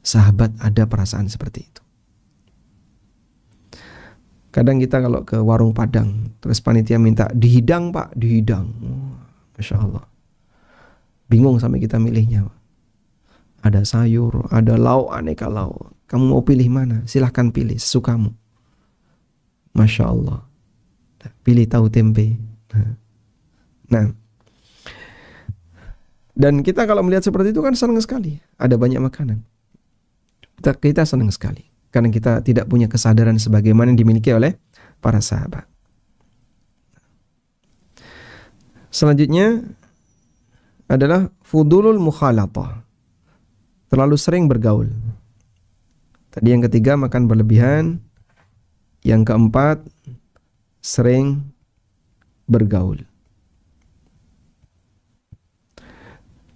Sahabat ada perasaan seperti itu. Kadang kita kalau ke warung Padang, terus panitia minta dihidang pak, dihidang. Masya Allah. Bingung sampai kita milihnya. Ada sayur, ada lauk, aneka lauk. Kamu mau pilih mana? Silahkan pilih, sesukamu. Masya Allah. Pilih tahu tempe. Nah. Dan kita kalau melihat seperti itu kan senang sekali. Ada banyak makanan. Kita senang sekali. Karena kita tidak punya kesadaran sebagaimana yang dimiliki oleh para sahabat. Selanjutnya adalah fudulul mukhalatah. Terlalu sering bergaul. Tadi yang ketiga makan berlebihan. Yang keempat sering bergaul.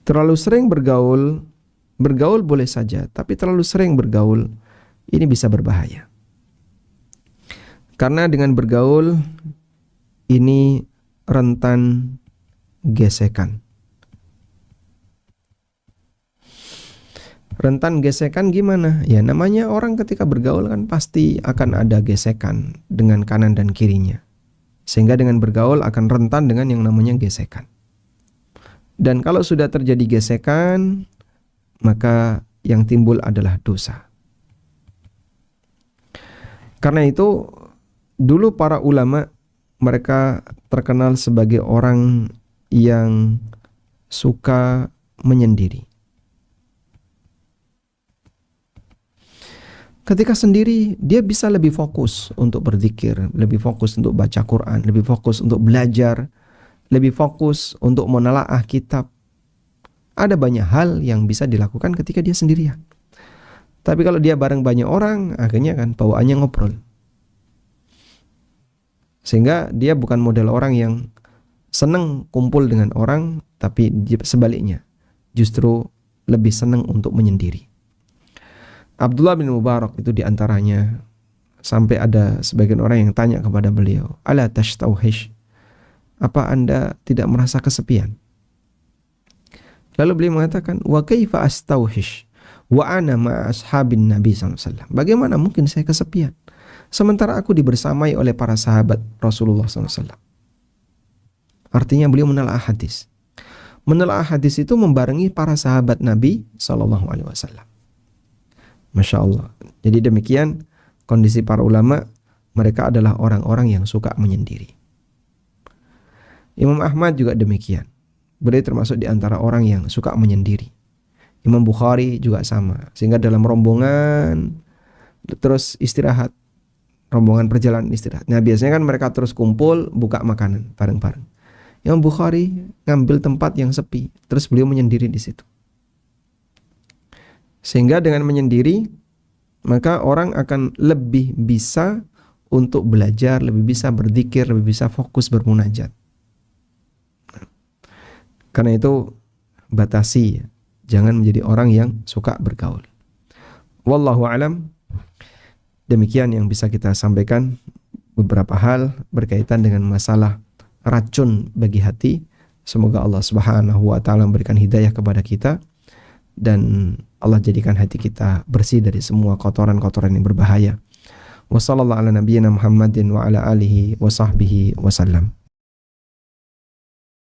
Terlalu sering bergaul boleh saja, tapi terlalu sering bergaul ini bisa berbahaya. Karena dengan bergaul ini rentan gesekan. Rentan gesekan gimana? Ya namanya orang ketika bergaul kan pasti akan ada gesekan dengan kanan dan kirinya. Sehingga dengan bergaul akan rentan dengan yang namanya gesekan. Dan kalau sudah terjadi gesekan, maka yang timbul adalah dosa. Karena itu dulu para ulama mereka terkenal sebagai orang yang suka menyendiri. Ketika sendiri dia bisa lebih fokus untuk berzikir, lebih fokus untuk baca Quran, lebih fokus untuk belajar, lebih fokus untuk menelaah kitab. Ada banyak hal yang bisa dilakukan ketika dia sendirian. Tapi kalau dia bareng banyak orang, akhirnya kan bawaannya ngobrol. Sehingga dia bukan model orang yang senang kumpul dengan orang, tapi sebaliknya. Justru lebih senang untuk menyendiri. Abdullah bin Mubarak itu diantaranya. Sampai ada sebagian orang yang tanya kepada beliau, Ala tashtauhish? Apa Anda tidak merasa kesepian? Lalu beliau mengatakan, Wa kaifa astauhish? Wa ana ma ashabin Nabi SAW. Bagaimana mungkin saya kesepian sementara aku dibersamai oleh para sahabat Rasulullah SAW? Artinya beliau menelaah hadis. Menelaah hadis itu membarengi para sahabat Nabi SAW. Masya Allah. Jadi demikian kondisi para ulama. Mereka adalah orang-orang yang suka menyendiri. Imam Ahmad juga demikian. Beliau termasuk di antara orang yang suka menyendiri. Imam Bukhari juga sama. Sehingga dalam rombongan terus istirahat. Rombongan perjalanan istirahat. Nah biasanya kan mereka terus kumpul buka makanan bareng-bareng. Imam Bukhari ngambil tempat yang sepi. Terus beliau menyendiri di situ. Sehingga dengan menyendiri maka orang akan lebih bisa untuk belajar, lebih bisa berzikir, lebih bisa fokus bermunajat. Karena itu batasi. Jangan menjadi orang yang suka bergaul. Wallahu alam. Demikian yang bisa kita sampaikan. Beberapa hal berkaitan dengan masalah racun bagi hati. Semoga Allah Subhanahu wa taala memberikan hidayah kepada kita dan Allah jadikan hati kita bersih dari semua kotoran-kotoran yang berbahaya. Wassallallahu ala nabiyyina Muhammadin wa ala alihi wa sahbihi wasallam.